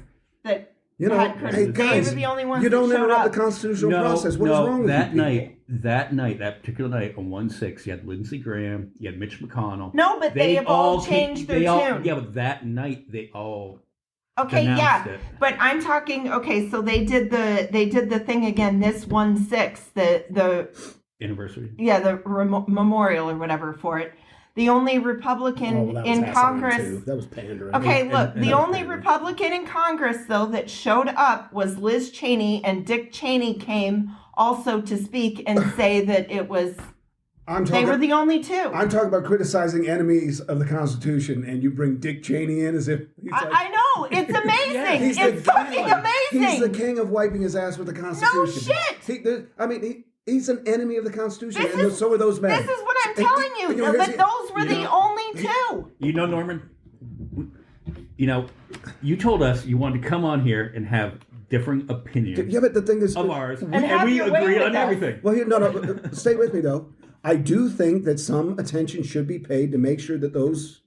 Speaker 2: that
Speaker 3: hey
Speaker 2: they
Speaker 3: guys,
Speaker 2: were the only ones
Speaker 3: you don't
Speaker 2: that showed
Speaker 3: interrupt
Speaker 2: up.
Speaker 3: the constitutional process. What is wrong with
Speaker 1: that
Speaker 3: you people?
Speaker 1: that particular night on 1/6, you had Lindsey Graham, you had Mitch McConnell.
Speaker 2: No, but they have all changed their tune.
Speaker 1: Yeah, but that night they all
Speaker 2: Okay,
Speaker 1: denounced
Speaker 2: yeah,
Speaker 1: it.
Speaker 2: but I'm talking. Okay, so they did the thing again. This 1/6, the
Speaker 1: Anniversary.
Speaker 2: memorial or whatever for it. The only Republican
Speaker 3: Oh, well, that was
Speaker 2: in
Speaker 3: asinine,
Speaker 2: Congress.
Speaker 3: too. That was pandering.
Speaker 2: Okay,
Speaker 1: And-
Speaker 2: look,
Speaker 1: and
Speaker 2: the
Speaker 1: that's
Speaker 2: only
Speaker 1: crazy.
Speaker 2: Republican in Congress, though, that showed up was Liz Cheney, and Dick Cheney came also to speak and say that it was They were the only two.
Speaker 3: I'm talking about criticizing enemies of the Constitution, and you bring Dick Cheney in as if he's like,
Speaker 2: I know. It's amazing.
Speaker 1: Yeah,
Speaker 2: it's fucking amazing.
Speaker 3: he's the king of wiping his ass with the Constitution.
Speaker 2: No shit.
Speaker 3: He's an enemy of the Constitution, and so are those men.
Speaker 2: This is what I'm telling you. But those were the only two.
Speaker 1: You know, Norman, you told us you wanted to come on here and have different opinions
Speaker 3: Yeah, but the thing is,
Speaker 1: of ours, and
Speaker 2: have
Speaker 1: we
Speaker 2: your way
Speaker 1: agree
Speaker 2: with
Speaker 1: on
Speaker 2: us.
Speaker 1: everything.
Speaker 3: well, no, stay with me though. I do think that some attention should be paid to make sure that those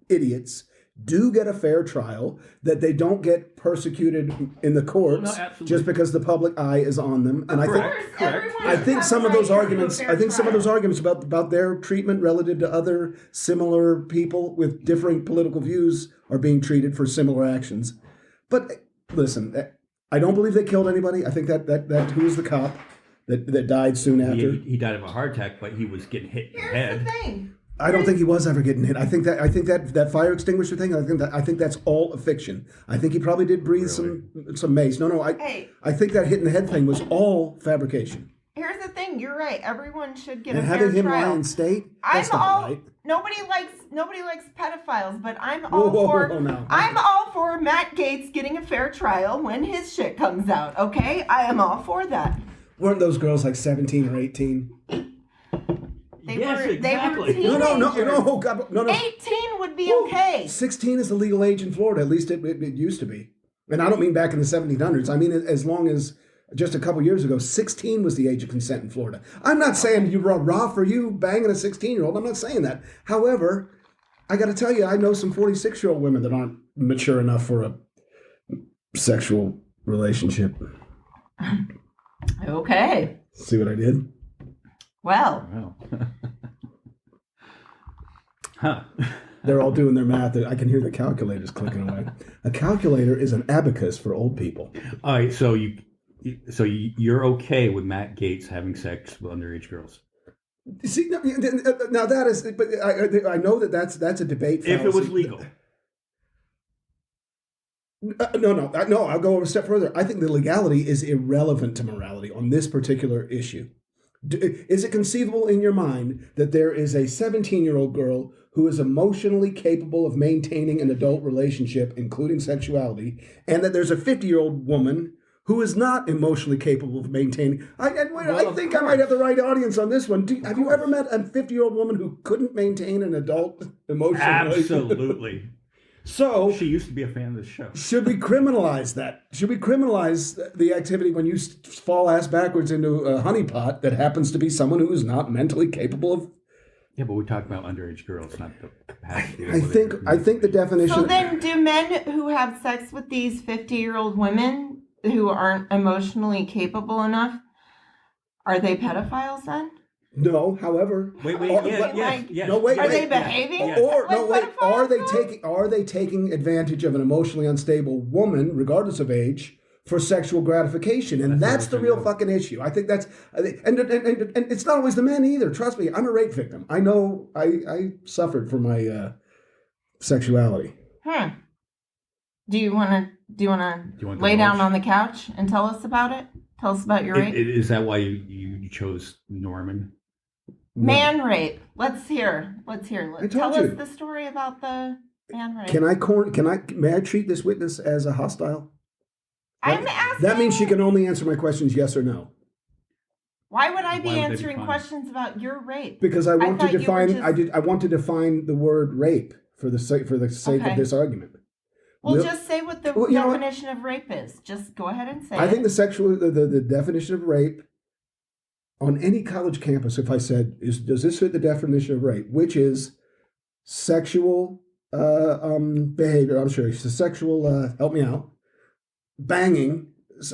Speaker 3: idiots do get a fair trial, that they don't get persecuted in the courts just because the public eye is on them. And I think some of those arguments, about their treatment relative to other similar people with differing political views are being treated for similar actions. But listen, I don't believe they killed anybody. I think that who was the cop that died soon after?
Speaker 1: He died of a heart attack, but he was getting hit in the head.
Speaker 2: Here's the thing.
Speaker 3: I don't think he was ever getting hit. I think that fire extinguisher thing. I think that's all a fiction. I think he probably did breathe some mace. No. I think that hit in the head thing was all fabrication.
Speaker 2: Here's the thing. You're right. Everyone should get
Speaker 3: And
Speaker 2: a fair
Speaker 3: having him
Speaker 2: trial.
Speaker 3: lie in state, that's not right.
Speaker 2: Nobody likes pedophiles, but I'm all for Matt Gaetz getting a fair trial when his shit comes out. Okay, I am all for that.
Speaker 3: Weren't those girls like 17 or 18?
Speaker 1: Exactly.
Speaker 2: They were teenagers.
Speaker 3: No.
Speaker 2: 18 would be okay.
Speaker 3: 16 is the legal age in Florida. At least it used to be. And I don't mean back in the 1700s. I mean as long as just a couple years ago, 16 was the age of consent in Florida. I'm not saying you raw for you banging a 16-year-old. I'm not saying that. However, I got to tell you, I know some 46-year-old women that aren't mature enough for a sexual relationship.
Speaker 2: Okay.
Speaker 3: See what I did?
Speaker 2: Well.
Speaker 1: Wow. Huh.
Speaker 3: They're all doing their math. I can hear the calculators clicking away. A calculator is an abacus for old people.
Speaker 1: All right, so you're okay with Matt Gaetz having sex with underage girls?
Speaker 3: See, now that is, but I know that's a debate fallacy.
Speaker 1: If it was legal.
Speaker 3: No. I'll go a step further. I think the legality is irrelevant to morality on this particular issue. Is it conceivable in your mind that there is a 17-year-old girl who is emotionally capable of maintaining an adult relationship, including sexuality, and that there's a 50-year-old woman who is not emotionally capable of maintaining? I think I might have the right audience on this one. Have you ever met a 50-year-old woman who couldn't maintain an adult emotional relationship?
Speaker 1: Absolutely.
Speaker 3: So
Speaker 1: she used to be a fan of this show.
Speaker 3: Should we criminalize that? Should we criminalize the activity when you fall ass backwards into a honeypot that happens to be someone who is not mentally capable of?
Speaker 1: Yeah, but we're talking about underage girls, not the capacity.
Speaker 3: I think the definition.
Speaker 2: So then, do men who have sex with these 50-year-old women who aren't emotionally capable enough, are they pedophiles then?
Speaker 3: No, however.
Speaker 1: Wait. Yes.
Speaker 3: No, wait.
Speaker 2: Are they behaving?
Speaker 3: Are they taking advantage of an emotionally unstable woman, regardless of age, for sexual gratification? And that's the real fucking issue. I think that's, and it's not always the men either. Trust me, I'm a rape victim. I know I suffered for my sexuality.
Speaker 2: Do you want to lay down on the couch and tell us about it? Tell us about your rape.
Speaker 1: Is that why you chose Norman?
Speaker 2: Man rape. Let's hear. Tell
Speaker 3: you.
Speaker 2: us the story about the man rape.
Speaker 3: May I treat this witness as a hostile?
Speaker 2: I'm asking.
Speaker 3: That means she can only answer my questions yes or no.
Speaker 2: Why would I be answering questions about your rape?
Speaker 3: Because I want to define. I want to define the word rape for the sake of this argument.
Speaker 2: Well, just say what the definition of rape is. Just go ahead and say it.
Speaker 3: I think the definition of rape on any college campus, if I said, does this fit the definition of rape, which is sexual behavior, I'm sure, it's sexual, help me out, banging,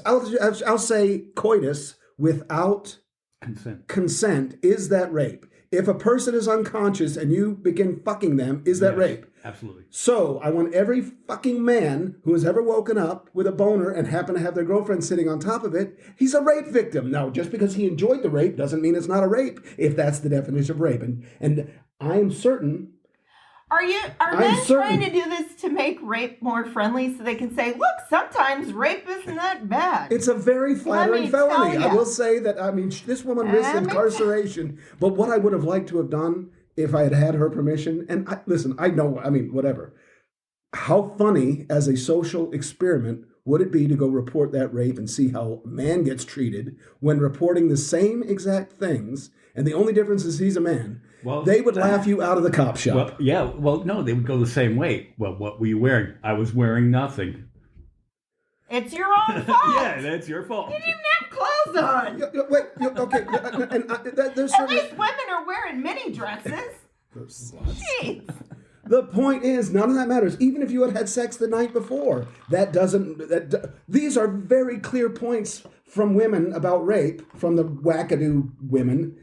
Speaker 3: I'll say coitus without consent, is that rape? If a person is unconscious and you begin fucking them, is that rape?
Speaker 1: Absolutely.
Speaker 3: So I want every fucking man who has ever woken up with a boner and happened to have their girlfriend sitting on top of it, he's a rape victim. Now, just because he enjoyed the rape doesn't mean it's not a rape, if that's the definition of rape. And I am certain
Speaker 2: Are men trying to do this to make rape more friendly so they can say, look, sometimes rape isn't that bad?
Speaker 3: It's a very flattering felony.
Speaker 2: tell
Speaker 3: I will say that, I mean, this woman risked incarceration, but what I would have liked to have done if I had had her permission, and listen, I know, I mean, whatever. How funny as a social experiment would it be to go report that rape and see how a man gets treated when reporting the same exact things, and the only difference is he's a man? Well, they would laugh you out of the cop shop.
Speaker 1: Well, yeah. Well, no, they would go the same way. Well, what were you wearing? I was wearing nothing.
Speaker 2: It's your own fault.
Speaker 1: Yeah, that's your fault.
Speaker 2: You didn't have clothes on.
Speaker 3: Wait, okay.
Speaker 2: At least women are wearing mini dresses. Jeez.
Speaker 3: The point is, none of that matters. Even if you had had sex the night before, that doesn't. These are very clear points from women about rape, from the wackadoo women,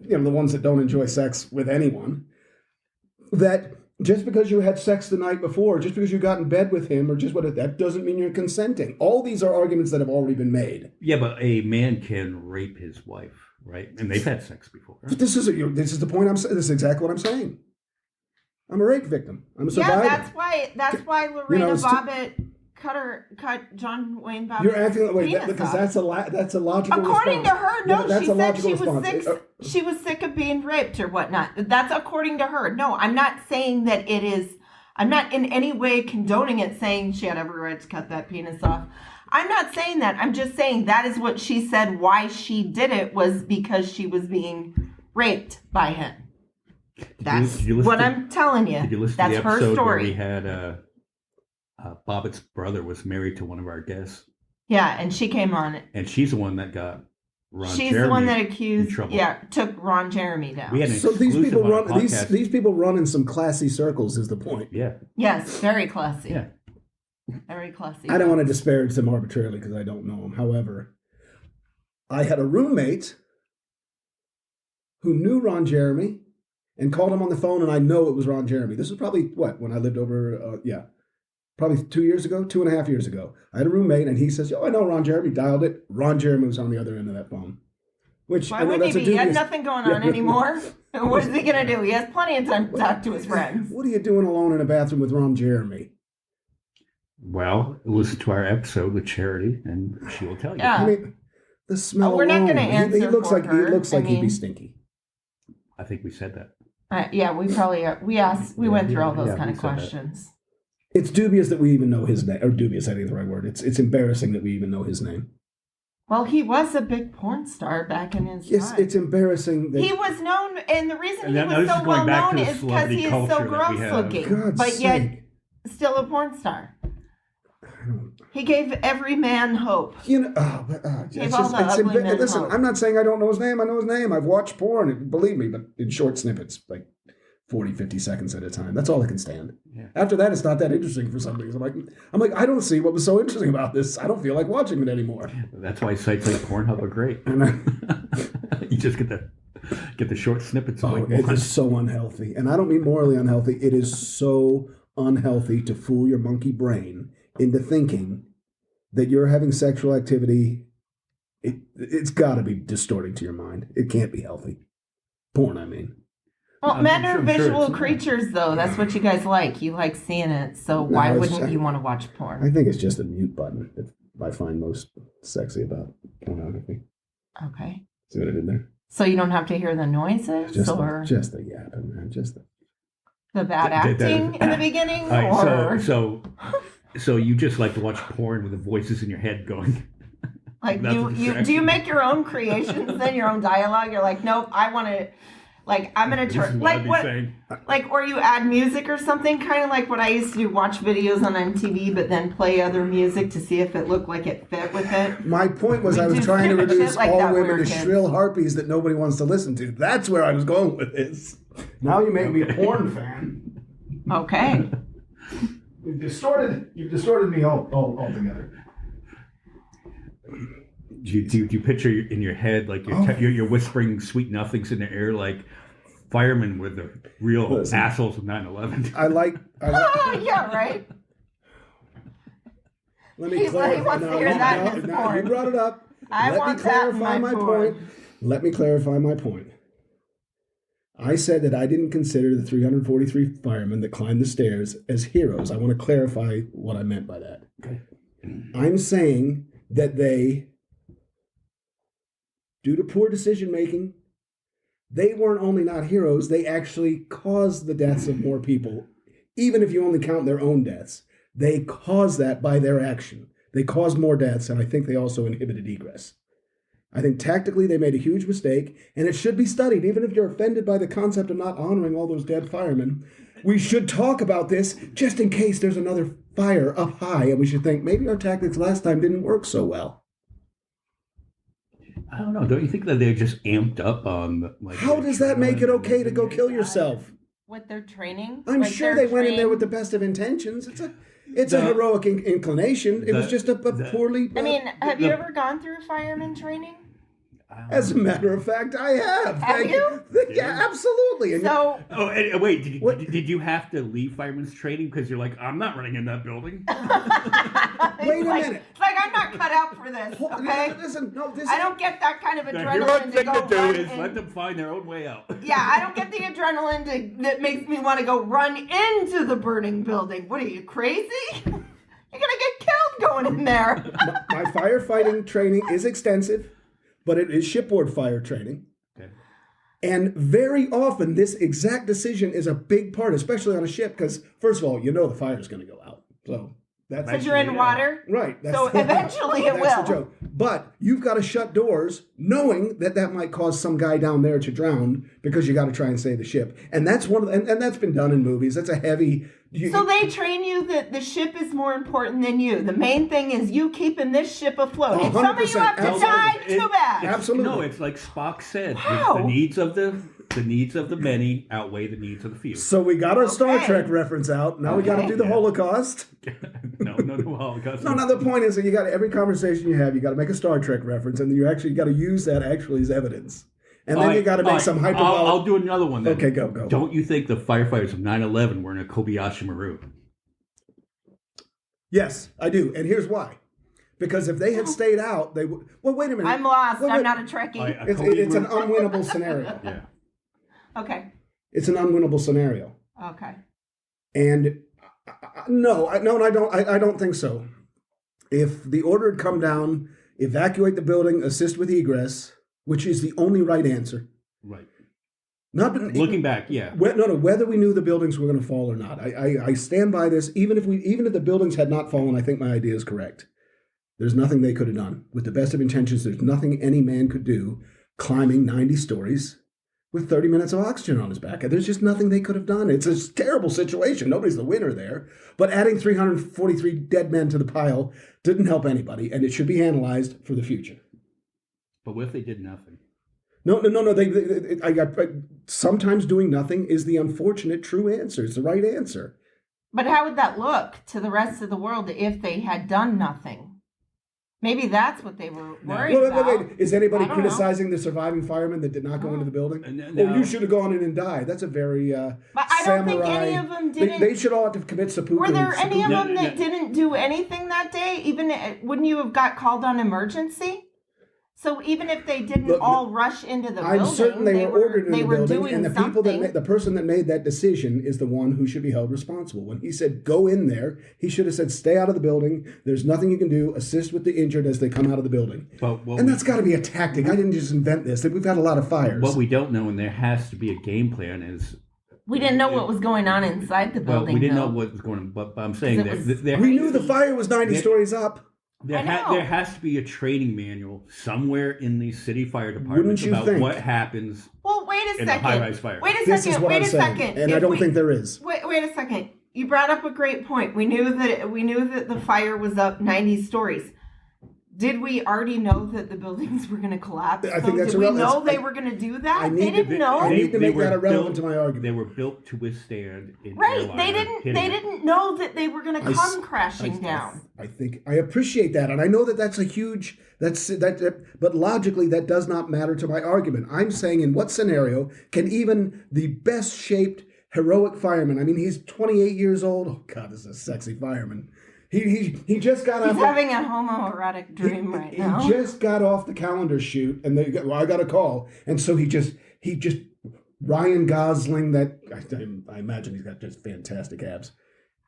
Speaker 3: you know, the ones that don't enjoy sex with anyone. That just because you had sex the night before, just because you got in bed with him, or just that doesn't mean you're consenting. All these are arguments that have already been made.
Speaker 1: Yeah, but a man can rape his wife, right? And they've had sex before. Right?
Speaker 3: But this is the point I'm saying. This is exactly what I'm saying. I'm a rape victim. I'm a survivor.
Speaker 2: Yeah, that's why Lorena Bobbitt cut John Wayne Bobbitt's
Speaker 3: You're acting that way
Speaker 2: penis
Speaker 3: because
Speaker 2: off.
Speaker 3: that's a logical
Speaker 2: according
Speaker 3: response.
Speaker 2: to her, no,
Speaker 3: that's
Speaker 2: she
Speaker 3: a
Speaker 2: said
Speaker 3: logical
Speaker 2: she was
Speaker 3: response.
Speaker 2: she was sick of being raped or whatnot. That's according to her. No, I'm not saying that it is. I'm not in any way condoning it, saying she had every right to cut that penis off. I'm not saying that. I'm just saying that is what she said. Why she did it was because she was being raped by him. That's what I'm telling you.
Speaker 1: Did you listen
Speaker 2: That's
Speaker 1: to the
Speaker 2: her
Speaker 1: episode
Speaker 2: story.
Speaker 1: where we had Bobbitt's brother was married to one of our guests?
Speaker 2: Yeah, and she came on it.
Speaker 1: And she's the one that got Ron
Speaker 2: She's
Speaker 1: Jeremy
Speaker 2: the one that accused.
Speaker 1: in trouble.
Speaker 2: Yeah, took Ron Jeremy down.
Speaker 1: We had an
Speaker 3: So these
Speaker 1: exclusive
Speaker 3: people
Speaker 1: on
Speaker 3: run
Speaker 1: a podcast.
Speaker 3: these people run in some classy circles. Is the point?
Speaker 1: Yeah.
Speaker 2: Yes, very classy.
Speaker 1: Yeah.
Speaker 2: Very classy.
Speaker 3: I don't want to disparage them arbitrarily because I don't know them. However, I had a roommate who knew Ron Jeremy and called him on the phone, and I know it was Ron Jeremy. This was probably, when I lived over, probably 2 years ago, 2.5 years ago. I had a roommate, and he says, I know Ron Jeremy, dialed it. Ron Jeremy was on the other end of that phone. Which,
Speaker 2: Why
Speaker 3: I know
Speaker 2: would
Speaker 3: that's
Speaker 2: he
Speaker 3: a
Speaker 2: be? He had
Speaker 3: dubious...
Speaker 2: nothing going on anymore. What is he going to do? He has plenty of time to talk to his friends.
Speaker 3: What are you doing alone in a bathroom with Ron Jeremy?
Speaker 1: Well, listen to our episode with Charity, and she will tell you.
Speaker 2: Yeah.
Speaker 3: I mean, the smell
Speaker 2: We're not
Speaker 3: alone.
Speaker 2: going to answer
Speaker 3: He looks
Speaker 2: for
Speaker 3: like
Speaker 2: her.
Speaker 3: He looks like
Speaker 2: I
Speaker 3: he'd
Speaker 2: mean,
Speaker 3: be stinky.
Speaker 1: I think we said that.
Speaker 2: Yeah, we probably we went through all those
Speaker 1: yeah,
Speaker 2: kind
Speaker 1: we
Speaker 2: of
Speaker 1: said that.
Speaker 2: questions.
Speaker 3: It's dubious that we even know his name. Or dubious, I think is the right word. It's embarrassing that we even know his name.
Speaker 2: Well, he was a big porn star back in his
Speaker 3: Yes,
Speaker 2: time.
Speaker 3: it's embarrassing that
Speaker 2: He was known, and the reason
Speaker 1: And
Speaker 2: he
Speaker 1: now
Speaker 2: was
Speaker 1: this
Speaker 2: so
Speaker 1: is going
Speaker 2: well
Speaker 1: back
Speaker 2: known
Speaker 1: to the
Speaker 2: is because
Speaker 1: celebrity
Speaker 2: he is so
Speaker 1: culture that we
Speaker 2: gross
Speaker 1: have.
Speaker 2: looking,
Speaker 3: God's
Speaker 2: but yet
Speaker 3: sake.
Speaker 2: still a porn star. He gave every man hope.
Speaker 3: Gave
Speaker 2: all the ugly men
Speaker 3: listen,
Speaker 2: hope.
Speaker 3: I'm not saying I don't know his name. I know his name. I've watched porn, believe me, but in short snippets, like 40, 50 seconds at a time. That's all I can stand.
Speaker 1: Yeah.
Speaker 3: After that, it's not that interesting for some reason. I'm like, I don't see what was so interesting about this. I don't feel like watching it anymore.
Speaker 1: That's why sites like Pornhub are great. You just get the short snippets. Of
Speaker 3: It is so unhealthy. And I don't mean morally unhealthy. It is so unhealthy to fool your monkey brain into thinking that you're having sexual activity. It's got to be distorting to your mind. It can't be healthy. Porn, I mean.
Speaker 2: Well, men are
Speaker 1: I'm sure
Speaker 2: visual
Speaker 1: it's-
Speaker 2: creatures, though. That's what you guys like. You like seeing it. So why wouldn't you want to watch porn?
Speaker 3: I think it's just the mute button that I find most sexy about pornography.
Speaker 2: Okay.
Speaker 3: See what I did there?
Speaker 2: So you don't have to hear the noises
Speaker 3: Just
Speaker 2: or
Speaker 3: the yapping, man. Just
Speaker 2: the bad acting in the beginning?
Speaker 1: All right,
Speaker 2: Or
Speaker 3: so
Speaker 1: you just like to watch porn with the voices in your head going.
Speaker 2: like
Speaker 1: Nothing
Speaker 2: you
Speaker 1: sexy.
Speaker 2: do you make your own creations then, your own dialogue? You're like, nope, I want to, like, I'm going to
Speaker 1: This is
Speaker 2: turn,
Speaker 1: what I'd
Speaker 2: like
Speaker 1: be
Speaker 2: what,
Speaker 1: saying.
Speaker 2: like, or you add music or something, kind of like what I used to do, watch videos on MTV, but then play other music to see if it looked like it fit with it.
Speaker 3: my point was
Speaker 2: We
Speaker 3: I was
Speaker 2: do
Speaker 3: trying to
Speaker 2: stupid
Speaker 3: reduce
Speaker 2: shit like
Speaker 3: all
Speaker 2: that when
Speaker 3: women
Speaker 2: we
Speaker 3: to
Speaker 2: were kids.
Speaker 3: shrill harpies that nobody wants to listen to. That's where I was going with this. Now you make me a porn fan.
Speaker 2: Okay.
Speaker 3: You've distorted me altogether.
Speaker 1: Do you picture in your head like you're whispering sweet nothings in the air like firemen were the real
Speaker 3: Listen.
Speaker 1: assholes of 9/11?
Speaker 3: I like
Speaker 2: Yeah, right.
Speaker 3: Let me
Speaker 2: He
Speaker 3: clarify.
Speaker 2: wants to hear that in his
Speaker 3: You
Speaker 2: porn.
Speaker 3: brought it up.
Speaker 2: I
Speaker 3: Let
Speaker 2: want
Speaker 3: me
Speaker 2: that in
Speaker 3: clarify
Speaker 2: my
Speaker 3: my
Speaker 2: porn.
Speaker 3: point. Let me clarify my point. I said that I didn't consider the 343 firemen that climbed the stairs as heroes. I want to clarify what I meant by that.
Speaker 1: Okay.
Speaker 3: I'm saying that they, due to poor decision making, they weren't only not heroes, they actually caused the deaths of more people. Even if you only count their own deaths, they caused that by their action. They caused more deaths, and I think they also inhibited egress. I think tactically they made a huge mistake, and it should be studied. Even if you're offended by the concept of not honoring all those dead firemen, we should talk about this just in case there's another fire up high, and we should think maybe our tactics last time didn't work so well.
Speaker 1: I don't know. Don't you think that they're just amped up on? Like,
Speaker 3: How does that make it okay to go kill yourself?
Speaker 2: With their training?
Speaker 3: I'm
Speaker 2: Like,
Speaker 3: sure
Speaker 2: they're
Speaker 3: they went in there
Speaker 2: trained-
Speaker 3: with the best of intentions. It's a heroic inclination. It was just a poorly.
Speaker 2: I mean, have you ever gone through fireman training?
Speaker 3: As a matter of fact, I have.
Speaker 2: Have you?
Speaker 3: Yeah, absolutely. And
Speaker 2: So,
Speaker 1: Oh, and, wait! Did you,
Speaker 3: What?
Speaker 1: did you have to leave fireman's training because you're like, I'm not running in that building?
Speaker 3: Wait a minute.
Speaker 2: It's like I'm not cut out for this. Okay.
Speaker 3: Listen, no, this
Speaker 2: I don't get that kind of
Speaker 1: The
Speaker 2: adrenaline
Speaker 1: heroic
Speaker 2: to
Speaker 1: thing
Speaker 2: go
Speaker 1: to do
Speaker 2: run
Speaker 1: is
Speaker 2: in.
Speaker 1: let them find their own way out.
Speaker 2: Yeah, I don't get the adrenaline that makes me want to go run into the burning building. What are you, crazy? You're gonna get killed going in there.
Speaker 3: my firefighting training is extensive, but it is shipboard fire training.
Speaker 1: Okay.
Speaker 3: And very often, this exact decision is a big part, especially on a ship, because first of all, you know the fire is going to go out. So that's
Speaker 2: Because you're in
Speaker 1: Yeah.
Speaker 2: water.
Speaker 3: right. That's
Speaker 2: So eventually it
Speaker 3: that's
Speaker 2: will.
Speaker 3: the joke. But you've got to shut doors, knowing that that might cause some guy down there to drown because you got to try and save the ship. And that's one of the, and that's been done in movies. That's a heavy.
Speaker 2: So they train you that the ship is more important than you. The main thing is you keeping this ship afloat. If some of you
Speaker 3: 100%,
Speaker 2: have to die,
Speaker 3: absolutely.
Speaker 2: too bad.
Speaker 3: Absolutely.
Speaker 1: No, it's like Spock said.
Speaker 2: Wow.
Speaker 1: The needs of the many outweigh the needs of the few.
Speaker 3: So we got our Star
Speaker 2: Okay.
Speaker 3: Trek reference out. Now we got to
Speaker 2: Okay.
Speaker 3: do the Holocaust.
Speaker 1: no, Holocaust.
Speaker 3: No, the point is that you got every conversation you have, you got to make a Star Trek reference, and you actually got to use that actually as evidence. And then you got to make some hyperbolic.
Speaker 1: I'll do another one then.
Speaker 3: Okay, go.
Speaker 1: Don't you think the firefighters of 9/11 were in a Kobayashi Maroon?
Speaker 3: Yes, I do, and here's why. Because if they had stayed out, they would. Well, wait a minute.
Speaker 2: I'm lost.
Speaker 3: Wait,
Speaker 2: I'm
Speaker 3: wait.
Speaker 2: not a Trekkie.
Speaker 3: It's an unwinnable scenario.
Speaker 1: Yeah.
Speaker 2: Okay.
Speaker 3: It's an unwinnable scenario,
Speaker 2: Okay.
Speaker 3: and I don't think so. If the order had come down, evacuate the building, assist with egress, which is the only right answer.
Speaker 1: Right.
Speaker 3: Not
Speaker 1: Looking back, yeah.
Speaker 3: Whether we knew the buildings were going to fall or not, I stand by this. Even if the buildings had not fallen, I think my idea is correct. There's nothing they could have done. With the best of intentions, there's nothing any man could do climbing 90 stories with 30 minutes of oxygen on his back. There's just nothing they could have done. It's a terrible situation. Nobody's the winner there. But adding 343 dead men to the pile didn't help anybody, and it should be analyzed for the future.
Speaker 1: But what if they did nothing?
Speaker 3: No. Sometimes doing nothing is the unfortunate true answer. It's the right answer.
Speaker 2: But how would that look to the rest of the world if they had done nothing? Maybe that's what they were worried about.
Speaker 3: Wait. Is anybody
Speaker 2: I don't know.
Speaker 3: criticizing the surviving firemen that did not go into the building?
Speaker 1: No.
Speaker 3: Oh, you should have gone in and died. That's a very
Speaker 2: But I don't think
Speaker 3: samurai.
Speaker 2: any of them didn't.
Speaker 3: They should all have to commit seppuku.
Speaker 2: Were there any of
Speaker 1: No,
Speaker 2: them that
Speaker 1: no.
Speaker 2: didn't do anything that day? Even wouldn't you have got called on emergency? So even if they didn't
Speaker 3: Look,
Speaker 2: all rush into the
Speaker 3: I'm
Speaker 2: building,
Speaker 3: certain they were ordered in
Speaker 2: they
Speaker 3: the
Speaker 2: were
Speaker 3: building,
Speaker 2: doing
Speaker 3: and the
Speaker 2: something.
Speaker 3: the person that made that decision is the one who should be held responsible. When he said go in there, he should have said stay out of the building. There's nothing you can do. Assist with the injured as they come out of the building. And that's got to be a tactic. I didn't just invent this. We've had a lot of fires.
Speaker 1: What we don't know, and there has to be a game plan, is
Speaker 2: We didn't know what was going on inside the building.
Speaker 1: well, we didn't know
Speaker 2: though.
Speaker 1: what was going on. But I'm saying
Speaker 2: 'Cause it
Speaker 1: there,
Speaker 2: was-
Speaker 3: we knew the fire was 90 stories up.
Speaker 2: I know.
Speaker 1: there has to be a training manual somewhere in these city fire
Speaker 3: Wouldn't
Speaker 1: departments
Speaker 3: you
Speaker 1: about
Speaker 3: think?
Speaker 1: what happens.
Speaker 2: Well, wait a
Speaker 1: in a
Speaker 2: second.
Speaker 1: high-rise fire.
Speaker 2: Wait a
Speaker 3: This
Speaker 2: second.
Speaker 3: is what
Speaker 2: Wait
Speaker 3: I'm
Speaker 2: a
Speaker 3: saying,
Speaker 2: second.
Speaker 3: and I don't think there is.
Speaker 2: Wait a second. You brought up a great point. We knew that the fire was up 90 stories. Did we already know that the buildings were going to collapse?
Speaker 3: I think that's
Speaker 2: Did we
Speaker 3: irrelevant.
Speaker 2: know they were going to do that?
Speaker 3: I
Speaker 2: They
Speaker 3: need to-
Speaker 2: didn't know.
Speaker 3: I need to make
Speaker 1: were
Speaker 3: that irrelevant
Speaker 1: built-
Speaker 3: to my argument.
Speaker 1: They were built to withstand an
Speaker 2: Right.
Speaker 1: airliner
Speaker 2: They
Speaker 1: hitting
Speaker 2: didn't. They
Speaker 1: it.
Speaker 2: didn't know that they were going to
Speaker 3: I s-
Speaker 2: come crashing down.
Speaker 3: I think I appreciate that, and I know that that's a huge. But logically, that does not matter to my argument. I'm saying, in what scenario can even the best shaped heroic fireman? I mean, he's 28 years old. Oh God, this is a sexy fireman. He just got
Speaker 2: He's
Speaker 3: off.
Speaker 2: having a homoerotic dream right now.
Speaker 3: He just got off the calendar shoot, and I got a call, and so he just Ryan Gosling, that I imagine he's got just fantastic abs.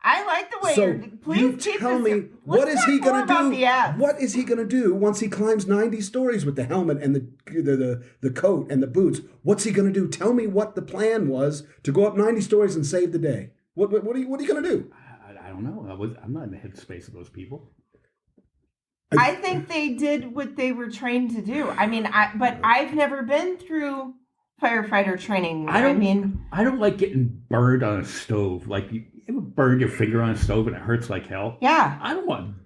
Speaker 2: I like the way
Speaker 3: So
Speaker 2: you're. Please
Speaker 3: you
Speaker 2: keep
Speaker 3: tell
Speaker 2: this.
Speaker 3: me, what is he going to do?
Speaker 2: The abs.
Speaker 3: What is he going to do once he climbs 90 stories with the helmet and the coat and the boots? What's he going to do? Tell me what the plan was to go up 90 stories and save the day. What are you going to do?
Speaker 1: I don't know. I'm not in the headspace of those people.
Speaker 2: I think they did what they were trained to do. I mean, but I've never been through firefighter training. I
Speaker 1: don't like getting burned on a stove. Like you ever burned your finger on a stove and it hurts like hell?
Speaker 2: Yeah.
Speaker 1: I don't want.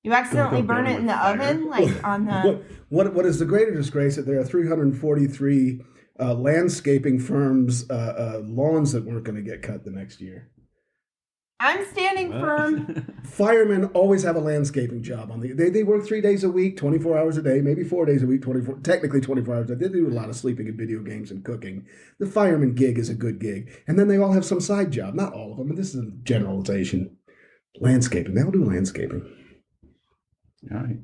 Speaker 2: You accidentally burn it in the oven, like on the.
Speaker 3: What is the greater disgrace that there are 343 landscaping firms' lawns that weren't going to get cut the next year?
Speaker 2: I'm standing firm.
Speaker 3: Firemen always have a landscaping job on they work 3 days a week, 24 hours a day, maybe 4 days a week, 24 hours a day. They do a lot of sleeping and video games and cooking. The fireman gig is a good gig. And then they all have some side job. Not all of them, but this is a generalization. Landscaping. They all do landscaping.
Speaker 1: All right.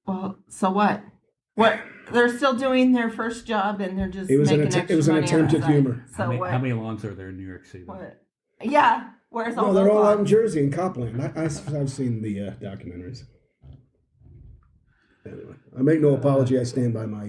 Speaker 2: Well, so what? What? They're still doing their first job and they're just
Speaker 3: it was
Speaker 2: making
Speaker 3: an attempt at humor.
Speaker 2: So
Speaker 1: how many lawns are there in New York City?
Speaker 2: What? Yeah. Where's all
Speaker 3: No,
Speaker 2: those
Speaker 3: they're all
Speaker 2: lawns?
Speaker 3: out in Jersey and Copland. I've seen the documentaries. Anyway, I make no apology. I stand by my.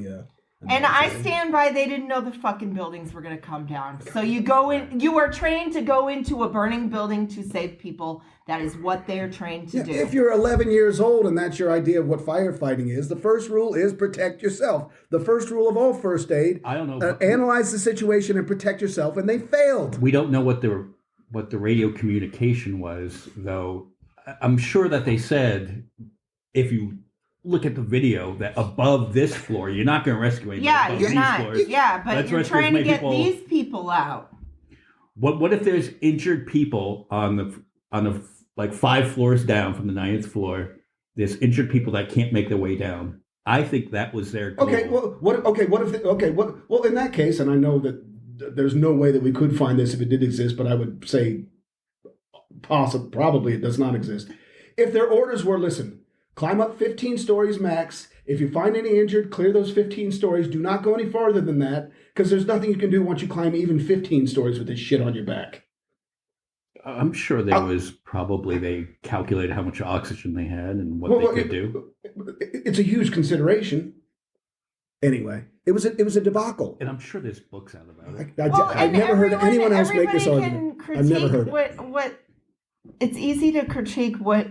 Speaker 2: And I stand by. They didn't know the fucking buildings were going to come down. So you go in. You are trained to go into a burning building to save people. That is what they are trained to do.
Speaker 3: If you're 11 years old and that's your idea of what firefighting is, the first rule is protect yourself. The first rule of all first aid.
Speaker 1: I don't know.
Speaker 3: Analyze the situation and protect yourself. And they failed.
Speaker 1: We don't know what the radio communication was, though. I'm sure that they said if you look at the video that above this floor, you're not going to rescue anybody.
Speaker 2: Yeah,
Speaker 1: above
Speaker 2: you're
Speaker 1: these
Speaker 2: not.
Speaker 1: floors.
Speaker 2: Yeah, but
Speaker 1: Let's
Speaker 2: you're
Speaker 1: rescue
Speaker 2: trying to
Speaker 1: as many
Speaker 2: get these people out.
Speaker 1: What if there's injured people on the like 5 floors down from the 9th floor? There's injured people that can't make their way down. I think that was their goal.
Speaker 3: Well, in that case, and I know that there's no way that we could find this if it did exist, but I would say probably it does not exist. If their orders were, listen, climb up 15 stories max. If you find any injured, clear those 15 stories. Do not go any farther than that, because there's nothing you can do once you climb even 15 stories with this shit on your back.
Speaker 1: I'm sure they calculated how much oxygen they had and what they could do.
Speaker 3: It's a huge consideration. Anyway, it was a debacle.
Speaker 1: And I'm sure there's books out about it.
Speaker 3: I've never heard anyone else make this argument. I've never heard it.
Speaker 2: What it's easy to critique what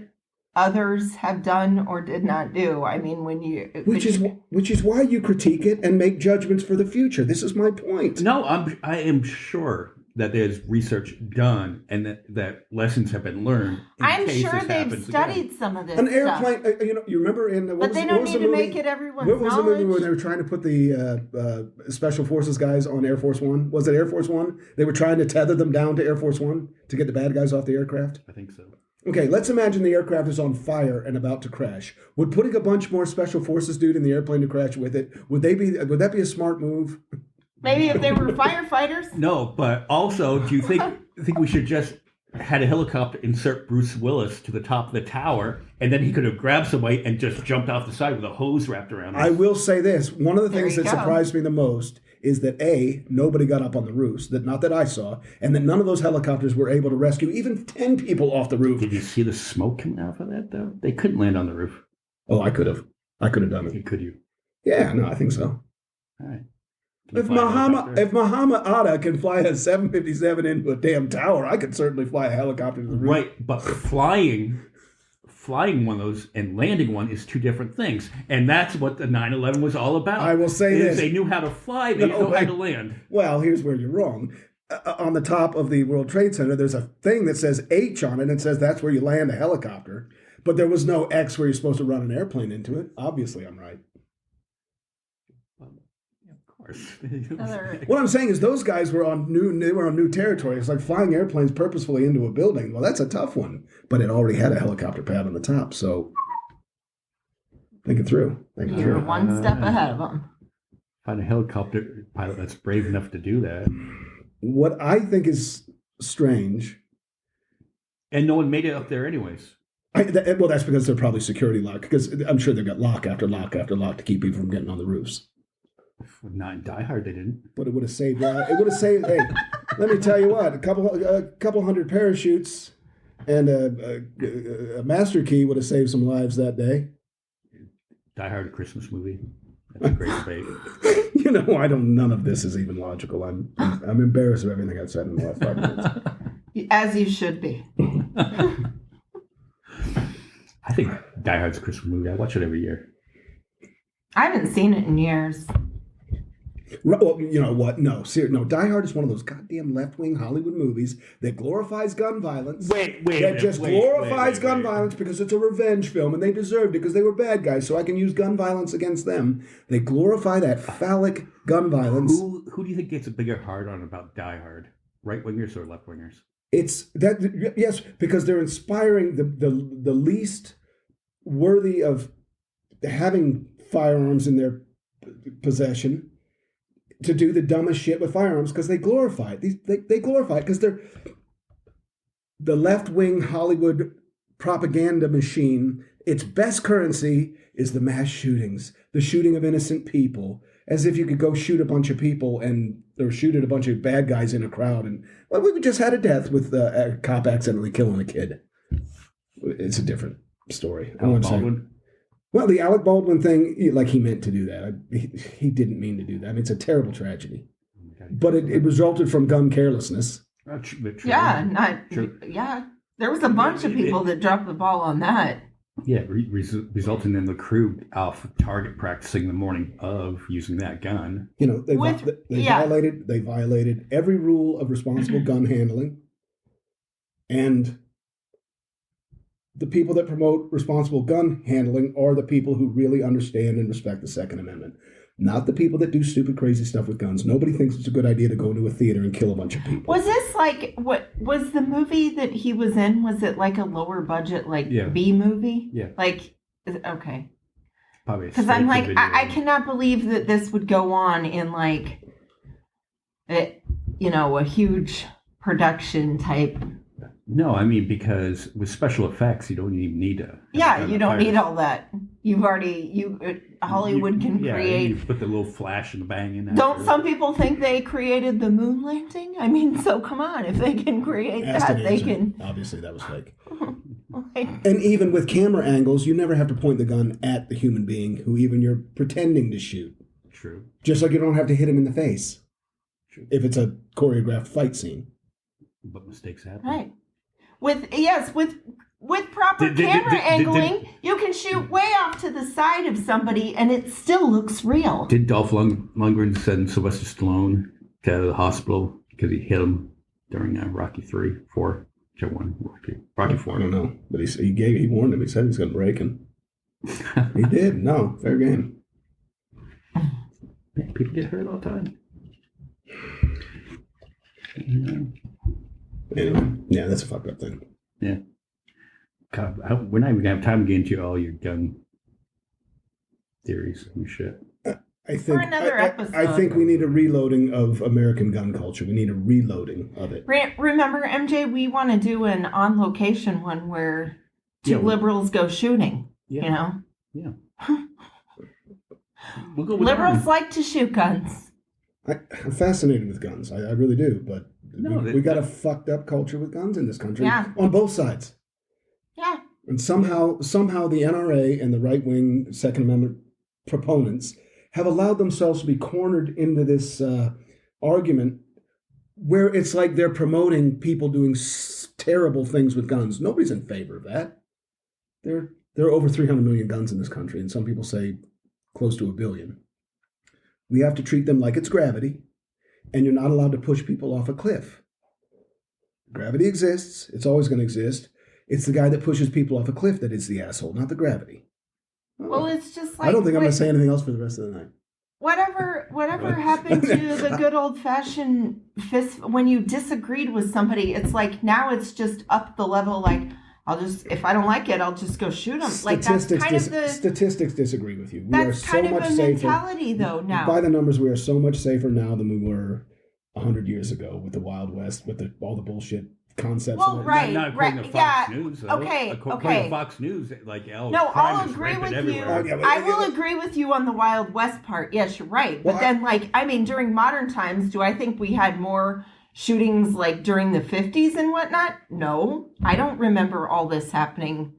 Speaker 2: others have done or did not do. I mean, which
Speaker 3: is why you critique it and make judgments for the future. This is my point.
Speaker 1: No, I am sure that there's research done and that lessons have been learned.
Speaker 2: I'm sure they've studied some of this.
Speaker 3: An airplane, you remember
Speaker 2: but they don't need to make it everyone's knowledge.
Speaker 3: What was the movie where they were trying to put the Special Forces guys on Air Force One? Was it Air Force One? They were trying to tether them down to Air Force One to get the bad guys off the aircraft?
Speaker 1: I think so.
Speaker 3: Okay, let's imagine the aircraft is on fire and about to crash. Would putting a bunch more Special Forces dude in the airplane to crash with it, would that be a smart move?
Speaker 2: Maybe if they were firefighters.
Speaker 1: No, but also, do you think we should just had a helicopter insert Bruce Willis to the top of the tower, and then he could have grabbed somebody and just jumped off the side with a hose wrapped around him?
Speaker 3: I will say this. One of the things that surprised me the most is that nobody got up on the roofs, not that I saw, and that none of those helicopters were able to rescue even 10 people off the roof.
Speaker 1: Did you see the smoke coming out of that, though? They couldn't land on the roof.
Speaker 3: Oh, I could have done it.
Speaker 1: Could you?
Speaker 3: Yeah, no, I think so.
Speaker 1: All right.
Speaker 3: If Muhammad Atta can fly a 757 into a damn tower, I could certainly fly a helicopter to the roof.
Speaker 1: Right, but flying one of those and landing one is two different things. And that's what the 9/11 was all about.
Speaker 3: I will say this.
Speaker 1: They knew how to fly, they didn't know how to land.
Speaker 3: Well, here's where you're wrong. On the top of the World Trade Center, there's a thing that says H on it, and it says that's where you land a helicopter. But there was no X where you're supposed to run an airplane into it. Obviously, I'm right. What I'm saying is those guys were on new territory. It's like flying airplanes purposefully into a building. Well, that's a tough one, but it already had a helicopter pad on the top. So think it through.
Speaker 2: You're one step ahead of them.
Speaker 1: Find a helicopter pilot that's brave enough to do that.
Speaker 3: What I think is strange,
Speaker 1: and no one made it up there anyways.
Speaker 3: Well, that's because they're probably security lock. Because I'm sure they've got lock after lock after lock to keep people from getting on the roofs.
Speaker 1: Not in Die Hard, they didn't.
Speaker 3: But it would have saved. It would have saved. Hey, let me tell you what. A couple hundred parachutes and a master key would have saved some lives that day.
Speaker 1: Die Hard, a Christmas movie. That's a great debate.
Speaker 3: You know, none of this is even logical. I'm embarrassed of everything I've said in the last 5 minutes.
Speaker 2: As you should be.
Speaker 1: I think Die Hard's a Christmas movie. I watch it every year.
Speaker 2: I haven't seen it in years.
Speaker 3: Well, you know what? No, no. Die Hard is one of those goddamn left-wing Hollywood movies that glorifies gun violence. Glorifies gun violence because it's a revenge film, and they deserved it because they were bad guys. So I can use gun violence against them. They glorify that phallic gun violence.
Speaker 1: Who do you think gets a bigger hard on about Die Hard? Right wingers or left wingers?
Speaker 3: It's that yes, because they're inspiring the least worthy of having firearms in their possession to do the dumbest shit with firearms because they glorify it. They glorify it because they're the left-wing Hollywood propaganda machine. Its best currency is the mass shootings, the shooting of innocent people, as if you could go shoot a bunch of people or shoot at a bunch of bad guys in a crowd. And well, we just had a death with a cop accidentally killing a kid. It's a different story.
Speaker 1: Alec Baldwin?
Speaker 3: Well, the Alec Baldwin thing, like he meant to do that. He didn't mean to do that. I mean, it's a terrible tragedy. Okay. But it resulted from gun carelessness.
Speaker 1: True.
Speaker 2: Yeah,
Speaker 1: True.
Speaker 2: Yeah. There was a bunch of people that dropped the ball on that.
Speaker 1: Yeah, resulting in the crew off target practicing the morning of using that gun.
Speaker 3: You know, they violated every rule of responsible gun handling, and the people that promote responsible gun handling are the people who really understand and respect the Second Amendment, not the people that do stupid, crazy stuff with guns. Nobody thinks it's a good idea to go into a theater and kill a bunch of people.
Speaker 2: Was this like, what was the movie that he was in? Was it like a lower budget, B movie?
Speaker 1: Yeah.
Speaker 2: Okay.
Speaker 1: Probably.
Speaker 2: Because I'm like, I cannot believe that this would go on in a huge production type.
Speaker 1: No, I mean, because with special effects, you don't even need to.
Speaker 2: Yeah, you don't need all that. Hollywood can create.
Speaker 1: You put the little flash and bang in there.
Speaker 2: Don't some people think they created the moon landing? I mean, so come on, if they can create that, they can.
Speaker 3: Obviously, that was fake. And even with camera angles, you never have to point the gun at the human being who even you're pretending to shoot.
Speaker 1: True.
Speaker 3: Just like you don't have to hit him in the face. True. If it's a choreographed fight scene.
Speaker 1: But mistakes happen.
Speaker 2: Right. With proper camera angling, you can shoot way off to the side of somebody and it still looks real.
Speaker 1: Did Dolph Lundgren send Sylvester Stallone to the hospital because he hit him during Rocky 4? Which one? Rocky 4.
Speaker 3: I don't know, but he warned him. He said he's going to break him. He did. No, fair game.
Speaker 1: Man, people get hurt all the time.
Speaker 3: Anyway, yeah, that's a fucked up thing.
Speaker 1: Yeah. God, we're not even going to have time to get into all your gun theories and shit.
Speaker 3: I think,
Speaker 2: for another episode.
Speaker 3: I think we need a reloading of American gun culture. We need a reloading of it.
Speaker 2: Remember, MJ, we want to do an on-location one where two liberals go shooting, you know?
Speaker 1: Yeah. We'll go with
Speaker 2: liberals like to shoot guns.
Speaker 3: I'm fascinated with guns. I really do, but we got a fucked up culture with guns in this country on both sides.
Speaker 2: Yeah.
Speaker 3: And somehow the NRA and the right-wing Second Amendment proponents have allowed themselves to be cornered into this argument where it's like they're promoting people doing terrible things with guns. Nobody's in favor of that. There are over 300 million guns in this country, and some people say close to 1 billion. We have to treat them like it's gravity, and you're not allowed to push people off a cliff. Gravity exists. It's always going to exist. It's the guy that pushes people off a cliff that is the asshole, not the gravity.
Speaker 2: Well, it's just like...
Speaker 3: I don't think I'm going to say anything else for the rest of the night.
Speaker 2: Whatever happened to the good old-fashioned fist... When you disagreed with somebody, it's like now it's just up the level, like, if I don't like it, I'll just go shoot them. Like, that's kind of the...
Speaker 3: Statistics disagree with you. We
Speaker 2: that's
Speaker 3: are so
Speaker 2: kind of
Speaker 3: much
Speaker 2: a
Speaker 3: safer.
Speaker 2: mentality, though, now.
Speaker 3: By the numbers, we are so much safer now than we were 100 years ago with the Wild West, with all the bullshit concepts.
Speaker 2: Well, right.
Speaker 1: Not according to Fox
Speaker 2: yeah.
Speaker 1: News, though.
Speaker 2: Okay,
Speaker 1: According
Speaker 2: okay.
Speaker 1: to Fox News, like,
Speaker 2: No,
Speaker 1: crime
Speaker 2: I'll
Speaker 1: is
Speaker 2: agree
Speaker 1: rampant
Speaker 2: with
Speaker 1: everywhere.
Speaker 2: you.
Speaker 3: Yeah, but-
Speaker 2: I will agree with you on the Wild West part. Yes, you're right. But
Speaker 3: Well,
Speaker 2: then, like, I mean, during modern times, do I think we had more shootings like during the 50s and whatnot? No, I don't remember all this happening.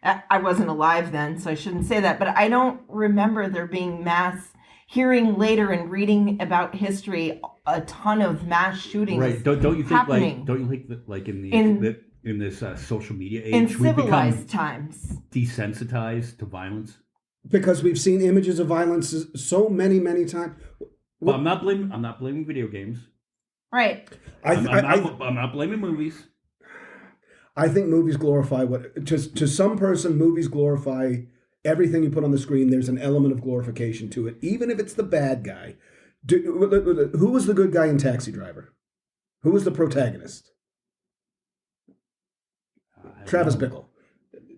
Speaker 2: I wasn't alive then, so I shouldn't say that. But I don't remember there being mass. Hearing later and reading about history, a ton of mass shootings.
Speaker 1: Right? Don't you think
Speaker 2: happening
Speaker 1: like in this social media age,
Speaker 2: in
Speaker 1: we've
Speaker 2: civilized
Speaker 1: become
Speaker 2: times?
Speaker 1: desensitized to violence?
Speaker 3: Because we've seen images of violence so many times.
Speaker 1: Well, I'm not blaming video games.
Speaker 2: Right.
Speaker 1: I'm not blaming movies.
Speaker 3: I think movies glorify what to some person. Movies glorify everything you put on the screen. There's an element of glorification to it, even if it's the bad guy. Who was the good guy in Taxi Driver? Who was the protagonist? Travis Bickle,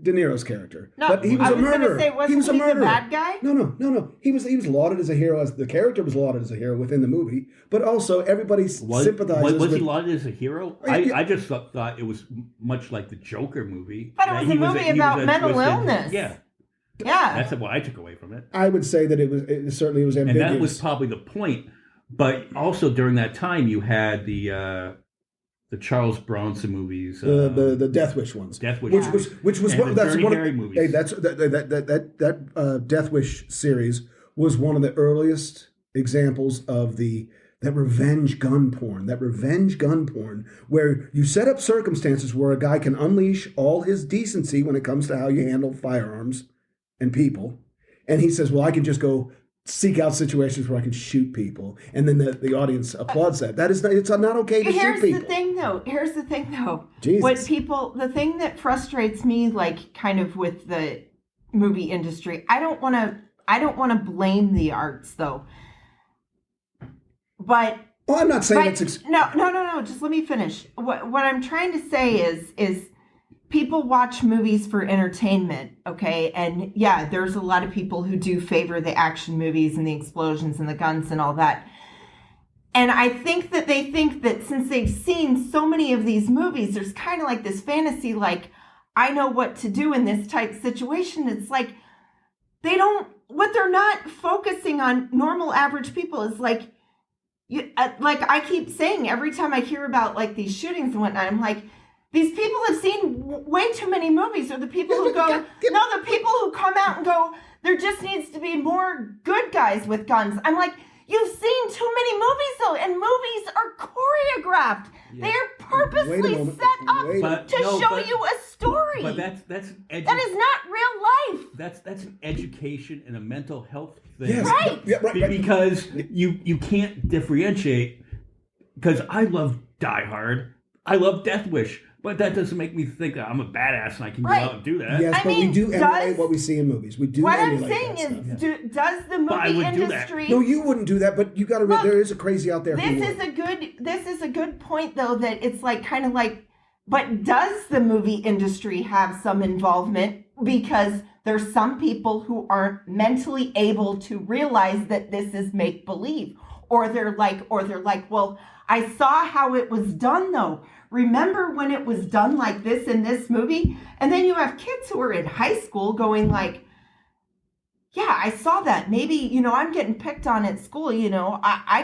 Speaker 3: De Niro's character.
Speaker 2: No,
Speaker 3: but he was
Speaker 2: I was
Speaker 3: a murderer.
Speaker 2: Gonna say, wasn't
Speaker 3: he was a murderer.
Speaker 2: The bad guy?
Speaker 3: No. He was lauded as a hero. As the character was lauded as a hero within the movie, but also everybody sympathizes.
Speaker 1: Was
Speaker 3: with,
Speaker 1: he lauded as a hero? I just thought it was much like the Joker movie.
Speaker 2: But it was a movie about mental illness.
Speaker 1: Yeah.
Speaker 2: Yeah.
Speaker 1: That's what I took away from it.
Speaker 3: I would say that it certainly was ambiguous.
Speaker 1: And that was probably the point. But also during that time, you had the Charles Bronson movies,
Speaker 3: the Death Wish ones, which was
Speaker 1: and
Speaker 3: one,
Speaker 1: the
Speaker 3: that's
Speaker 1: Dirty
Speaker 3: one
Speaker 1: Harry
Speaker 3: of,
Speaker 1: movies.
Speaker 3: Hey, that Death Wish series was one of the earliest examples of that revenge gun porn, where you set up circumstances where a guy can unleash all his decency when it comes to how you handle firearms and people, and he says, "Well, I can just go seek out situations where I can shoot people," and then the audience applauds that. That is not, it's not okay to shoot people.
Speaker 2: Here's the thing though.
Speaker 3: Jesus.
Speaker 2: The thing that frustrates me, like kind of with the movie industry, I don't want to blame the arts though. But
Speaker 3: well, I'm not saying it's
Speaker 2: no. Just let me finish. What I'm trying to say is people watch movies for entertainment, okay? And yeah, there's a lot of people who do favor the action movies and the explosions and the guns and all that. And I think that they think that since they've seen so many of these movies, there's kind of like this fantasy, like, I know what to do in this type situation. It's like what they're not focusing on normal average people is like, like I keep saying every time I hear about like these shootings and whatnot, I'm like, these people have seen way too many movies. Or the people who go, the people who come out and go, there just needs to be more good guys with guns. I'm like, you've seen too many movies though, and movies are choreographed. Yeah. They are purposely set up to show you a story.
Speaker 1: But that
Speaker 2: is not real life.
Speaker 1: That's an education and a mental health thing.
Speaker 3: Yes.
Speaker 2: Right.
Speaker 3: Yeah, right.
Speaker 1: Because you can't differentiate. Because I love Die Hard. I love Death Wish. But that doesn't make me think that I'm a badass and I can go out and do that.
Speaker 3: Yes, we do emulate what we see in movies. We do.
Speaker 2: What I'm saying is, does the movie industry?
Speaker 3: No, you wouldn't do that. But you got to. There is a crazy out there.
Speaker 2: This is a good point, though. That it's like kind of like, but does the movie industry have some involvement? Because there's some people who aren't mentally able to realize that this is make believe, or they're like, well, I saw how it was done, though. Remember when it was done like this in this movie? And then you have kids who are in high school going like, yeah, I saw that. Maybe, I'm getting picked on at school. I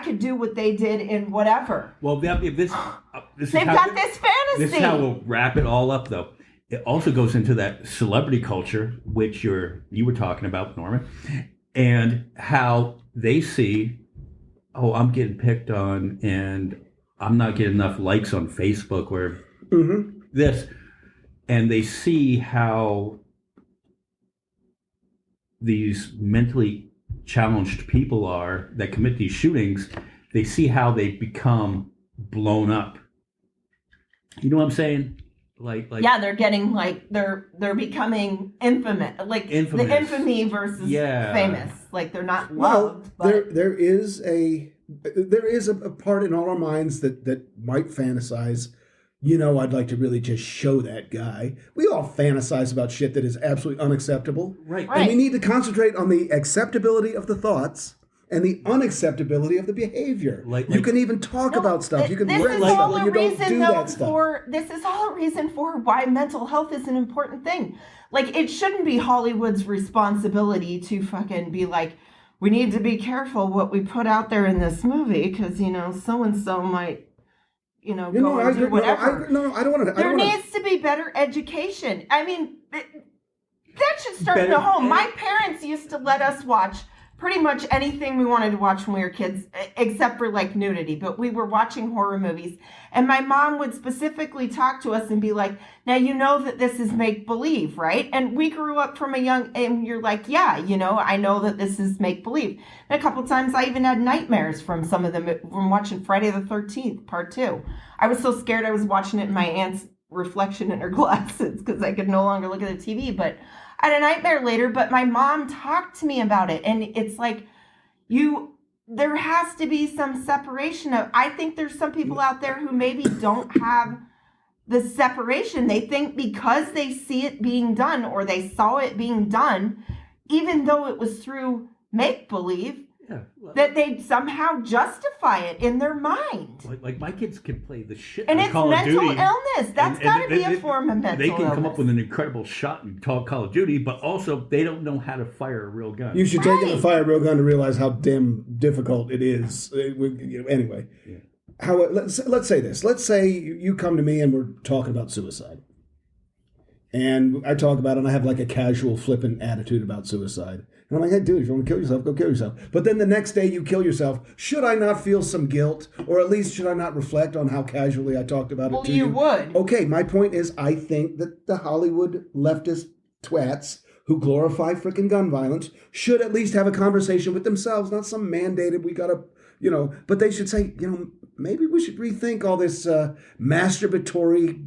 Speaker 2: could do what they did in whatever.
Speaker 1: Well, they've got this fantasy. This is how we'll wrap it all up, though. It also goes into that celebrity culture, which you were talking about, Norman, and how they see, oh, I'm getting picked on, and I'm not getting enough likes on Facebook or this. And they see how these mentally challenged people are that commit these shootings. They see how they become blown up. You know what I'm saying? Like
Speaker 2: yeah, they're getting like they're becoming infamous. Like the infamy versus famous. Like they're not loved.
Speaker 3: But there is a part in all our minds that might fantasize, I'd like to really just show that guy. We all fantasize about shit that is absolutely unacceptable.
Speaker 1: Right.
Speaker 3: And we need to concentrate on the acceptability of the thoughts and the unacceptability of the behavior.
Speaker 1: Like-
Speaker 3: you can even talk about stuff. You can
Speaker 2: this
Speaker 3: write
Speaker 2: is
Speaker 3: stuff,
Speaker 2: all
Speaker 3: but
Speaker 2: a
Speaker 3: you don't
Speaker 2: reason,
Speaker 3: do
Speaker 2: though,
Speaker 3: that stuff.
Speaker 2: this is all a reason for why mental health is an important thing. Like, it shouldn't be Hollywood's responsibility to fucking be like, we need to be careful what we put out there in this movie because, so and so might, go and do whatever.
Speaker 3: No, I don't want to.
Speaker 2: There needs to be better education. I mean, that should start in the home. My parents used to let us watch pretty much anything we wanted to watch when we were kids, except for like nudity. But we were watching horror movies. And my mom would specifically talk to us and be like, now you know that this is make-believe, right? And we grew up from and you're like, yeah, I know that this is make-believe. And a couple of times I even had nightmares from some of them from watching Friday the 13th, part 2. I was so scared I was watching it in my aunt's reflection in her glasses because I could no longer look at the TV. But I had a nightmare later, but my mom talked to me about it. And it's like, there has to be some separation I think there's some people out there who maybe don't have the separation. They think because they see it being done or they saw it being done, even though it was through make-believe, that they somehow justify it in their mind.
Speaker 1: Like my kids can play the shit
Speaker 2: And
Speaker 1: out of
Speaker 2: it's
Speaker 1: Call of Duty.
Speaker 2: mental illness. That's got to be a form of mental illness.
Speaker 1: They can come up with an incredible shot in Call of Duty, but also they don't know how to fire a real gun.
Speaker 3: You should take in a fire real gun to realize how damn difficult it is. Anyway, let's say this. Let's say you come to me and we're talking about suicide. And I talk about it and I have like a casual flippant attitude about suicide. And I'm like, hey, dude, if you want to kill yourself, go kill yourself. But then the next day you kill yourself. Should I not feel some guilt? Or at least should I not reflect on how casually I talked about it to you?
Speaker 2: Well, you would.
Speaker 3: Okay, my point is I think that the Hollywood leftist twats who glorify frickin' gun violence should at least have a conversation with themselves, not some mandated, we got to, but they should say, maybe we should rethink all this masturbatory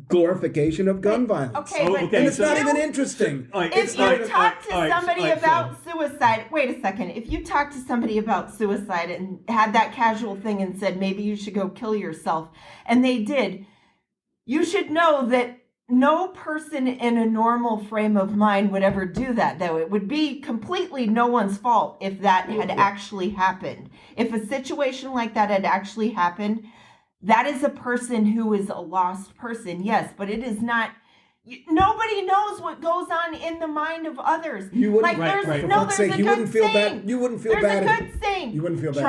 Speaker 3: glorification of gun violence.
Speaker 2: Okay,
Speaker 3: and it's not even interesting.
Speaker 2: If you talk to somebody about suicide, wait a second. If you talk to somebody about suicide and had that casual thing and said, maybe you should go kill yourself, and they did, you should know that no person in a normal frame of mind would ever do that, though. It would be completely no one's fault if that had actually happened. If a situation like that had actually happened, that is a person who is a lost person, yes, but it is not. Nobody knows what goes on in the mind of others.
Speaker 3: You wouldn't,
Speaker 2: there's
Speaker 3: For
Speaker 2: a
Speaker 3: fuck's sake,
Speaker 2: good
Speaker 3: you wouldn't feel
Speaker 2: saying.
Speaker 3: bad. You wouldn't feel
Speaker 2: There's
Speaker 3: bad.
Speaker 2: a good saying.
Speaker 3: You wouldn't feel bad.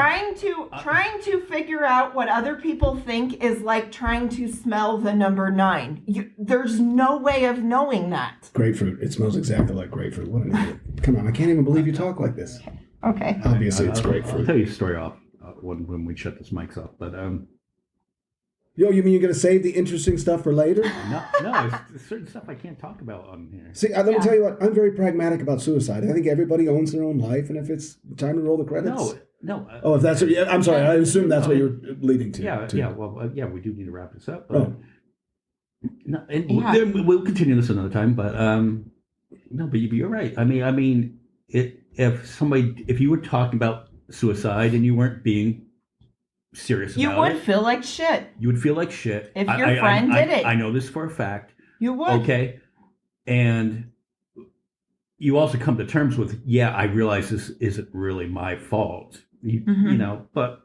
Speaker 2: Trying to figure out what other people think is like trying to smell the number 9. There's no way of knowing that.
Speaker 3: Grapefruit. It smells exactly like grapefruit. What an idiot. Come on, I can't even believe you talk like this.
Speaker 2: Okay.
Speaker 3: Obviously, it's grapefruit.
Speaker 1: I'll tell you a story off when we shut this mics off, but
Speaker 3: Yo, you mean you're going to save the interesting stuff for later?
Speaker 1: no, there's certain stuff I can't talk about on here.
Speaker 3: See, let me tell you what, I'm very pragmatic about suicide. I think everybody owns their own life, and if it's time to roll the credits.
Speaker 1: No.
Speaker 3: If that's what, I'm sorry, I assume that's what you're leading to.
Speaker 1: We do need to wrap this up.
Speaker 3: Oh.
Speaker 1: We'll continue this another time, but but you're right. I mean, if you were talking about suicide and you weren't being serious about it,
Speaker 2: you would feel like shit.
Speaker 1: You would feel like shit.
Speaker 2: If your friend did it.
Speaker 1: I know this for a fact.
Speaker 2: You would.
Speaker 1: Okay. And you also come to terms with, I realize this isn't really my fault. But.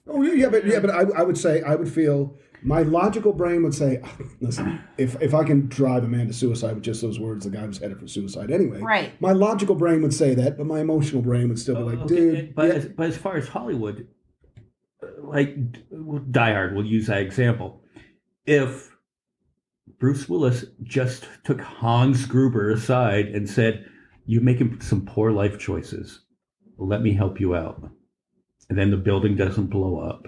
Speaker 3: Oh, but I would say, I would feel, my logical brain would say, listen, if I can drive a man to suicide with just those words, the guy was headed for suicide anyway.
Speaker 2: Right.
Speaker 3: My logical brain would say that, but my emotional brain would still be like, dude.
Speaker 1: But as far as Hollywood, like Die Hard, we'll use that example. If Bruce Willis just took Hans Gruber aside and said, "You're making some poor life choices. Let me help you out," and then the building doesn't blow up.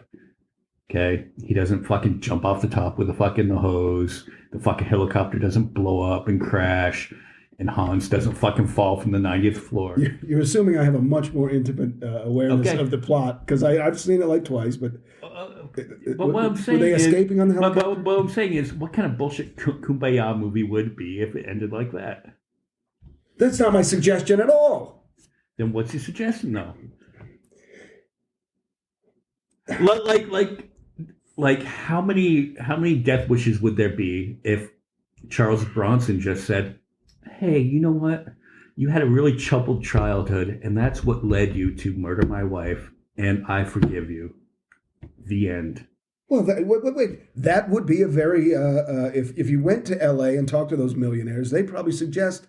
Speaker 1: Okay, he doesn't fucking jump off the top with the hose. The fucking helicopter doesn't blow up and crash. And Hans doesn't fucking fall from the 90th floor.
Speaker 3: You're assuming I have a much more intimate awareness of the plot, because I've seen it like twice, but
Speaker 1: what I'm saying
Speaker 3: were they escaping on the helicopter?
Speaker 1: But what I'm saying is, what kind of bullshit Kumbaya movie would it be if it ended like that?
Speaker 3: That's not my suggestion at all.
Speaker 1: Then what's your suggestion, though? Like how many death wishes would there be if Charles Bronson just said, "Hey, you know what? You had a really troubled childhood, and that's what led you to murder my wife, and I forgive you. The end.
Speaker 3: Well, wait. That would be a very if you went to L.A. and talked to those millionaires, they'd probably suggest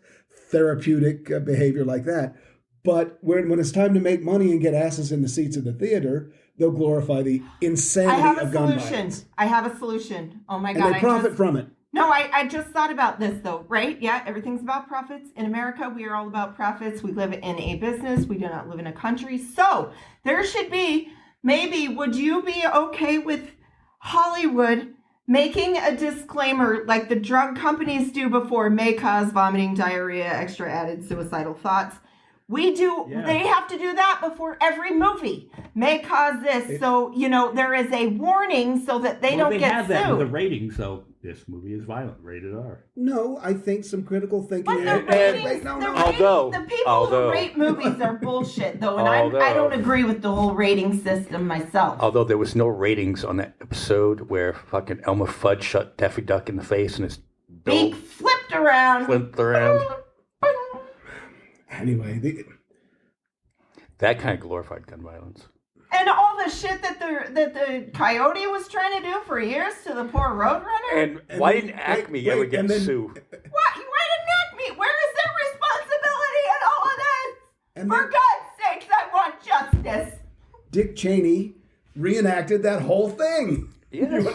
Speaker 3: therapeutic behavior like that. But when it's time to make money and get asses in the seats of the theater, they'll glorify the insanity of gun violence.
Speaker 2: I have a solution. Oh my
Speaker 3: And
Speaker 2: God.
Speaker 3: they profit from it.
Speaker 2: No, I just thought about this though, right? Yeah, everything's about profits. In America, we are all about profits. We live in a business. We do not live in a country. So there should be, maybe, would you be okay with Hollywood making a disclaimer like the drug companies do before, may cause vomiting, diarrhea, extra added suicidal thoughts? We do, They have to do that before every movie. May cause this. So, there is a warning so that they don't get sued.
Speaker 1: They have that with a rating, so this movie is violent, rated R.
Speaker 3: No, I think some critical thinking.
Speaker 2: But the ratings, the people who rate movies are bullshit, though, and I don't agree with the whole rating system myself.
Speaker 1: Although there was no ratings on that episode where fucking Elmer Fudd shot Daffy Duck in the face and his
Speaker 2: beak flipped around.
Speaker 3: Anyway,
Speaker 1: that kind of glorified gun violence.
Speaker 2: And all the shit that the Coyote was trying to do for years to the poor Roadrunner.
Speaker 1: And why didn't Acme ever get sued?
Speaker 2: Why didn't Acme? Where is their responsibility in all of this? For God's sakes, I want justice.
Speaker 3: Dick Cheney reenacted that whole thing.
Speaker 1: Yes.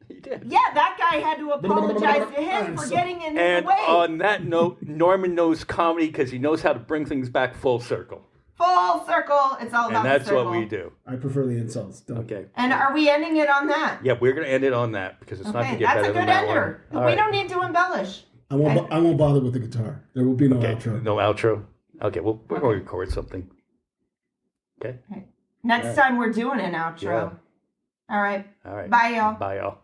Speaker 1: He did.
Speaker 2: Yeah, that guy had to apologize to him for getting in his way.
Speaker 1: And on that note, Norman knows comedy because he knows how to bring things back full circle.
Speaker 2: Full circle. It's all about
Speaker 1: And that's
Speaker 2: circle.
Speaker 1: what we do.
Speaker 3: I prefer the insults.
Speaker 1: Okay.
Speaker 2: And are we ending it on that?
Speaker 1: Yeah, we're going to end it on that because it's not going to get better than that one.
Speaker 2: That's a good ender. We don't need to embellish.
Speaker 3: I won't bother with the guitar. There will be no outro.
Speaker 1: No outro. Okay, we're going to record something. Okay.
Speaker 2: Next time we're doing an outro.
Speaker 1: Yeah.
Speaker 2: All right.
Speaker 1: All right.
Speaker 2: Bye, y'all.
Speaker 1: Bye, y'all.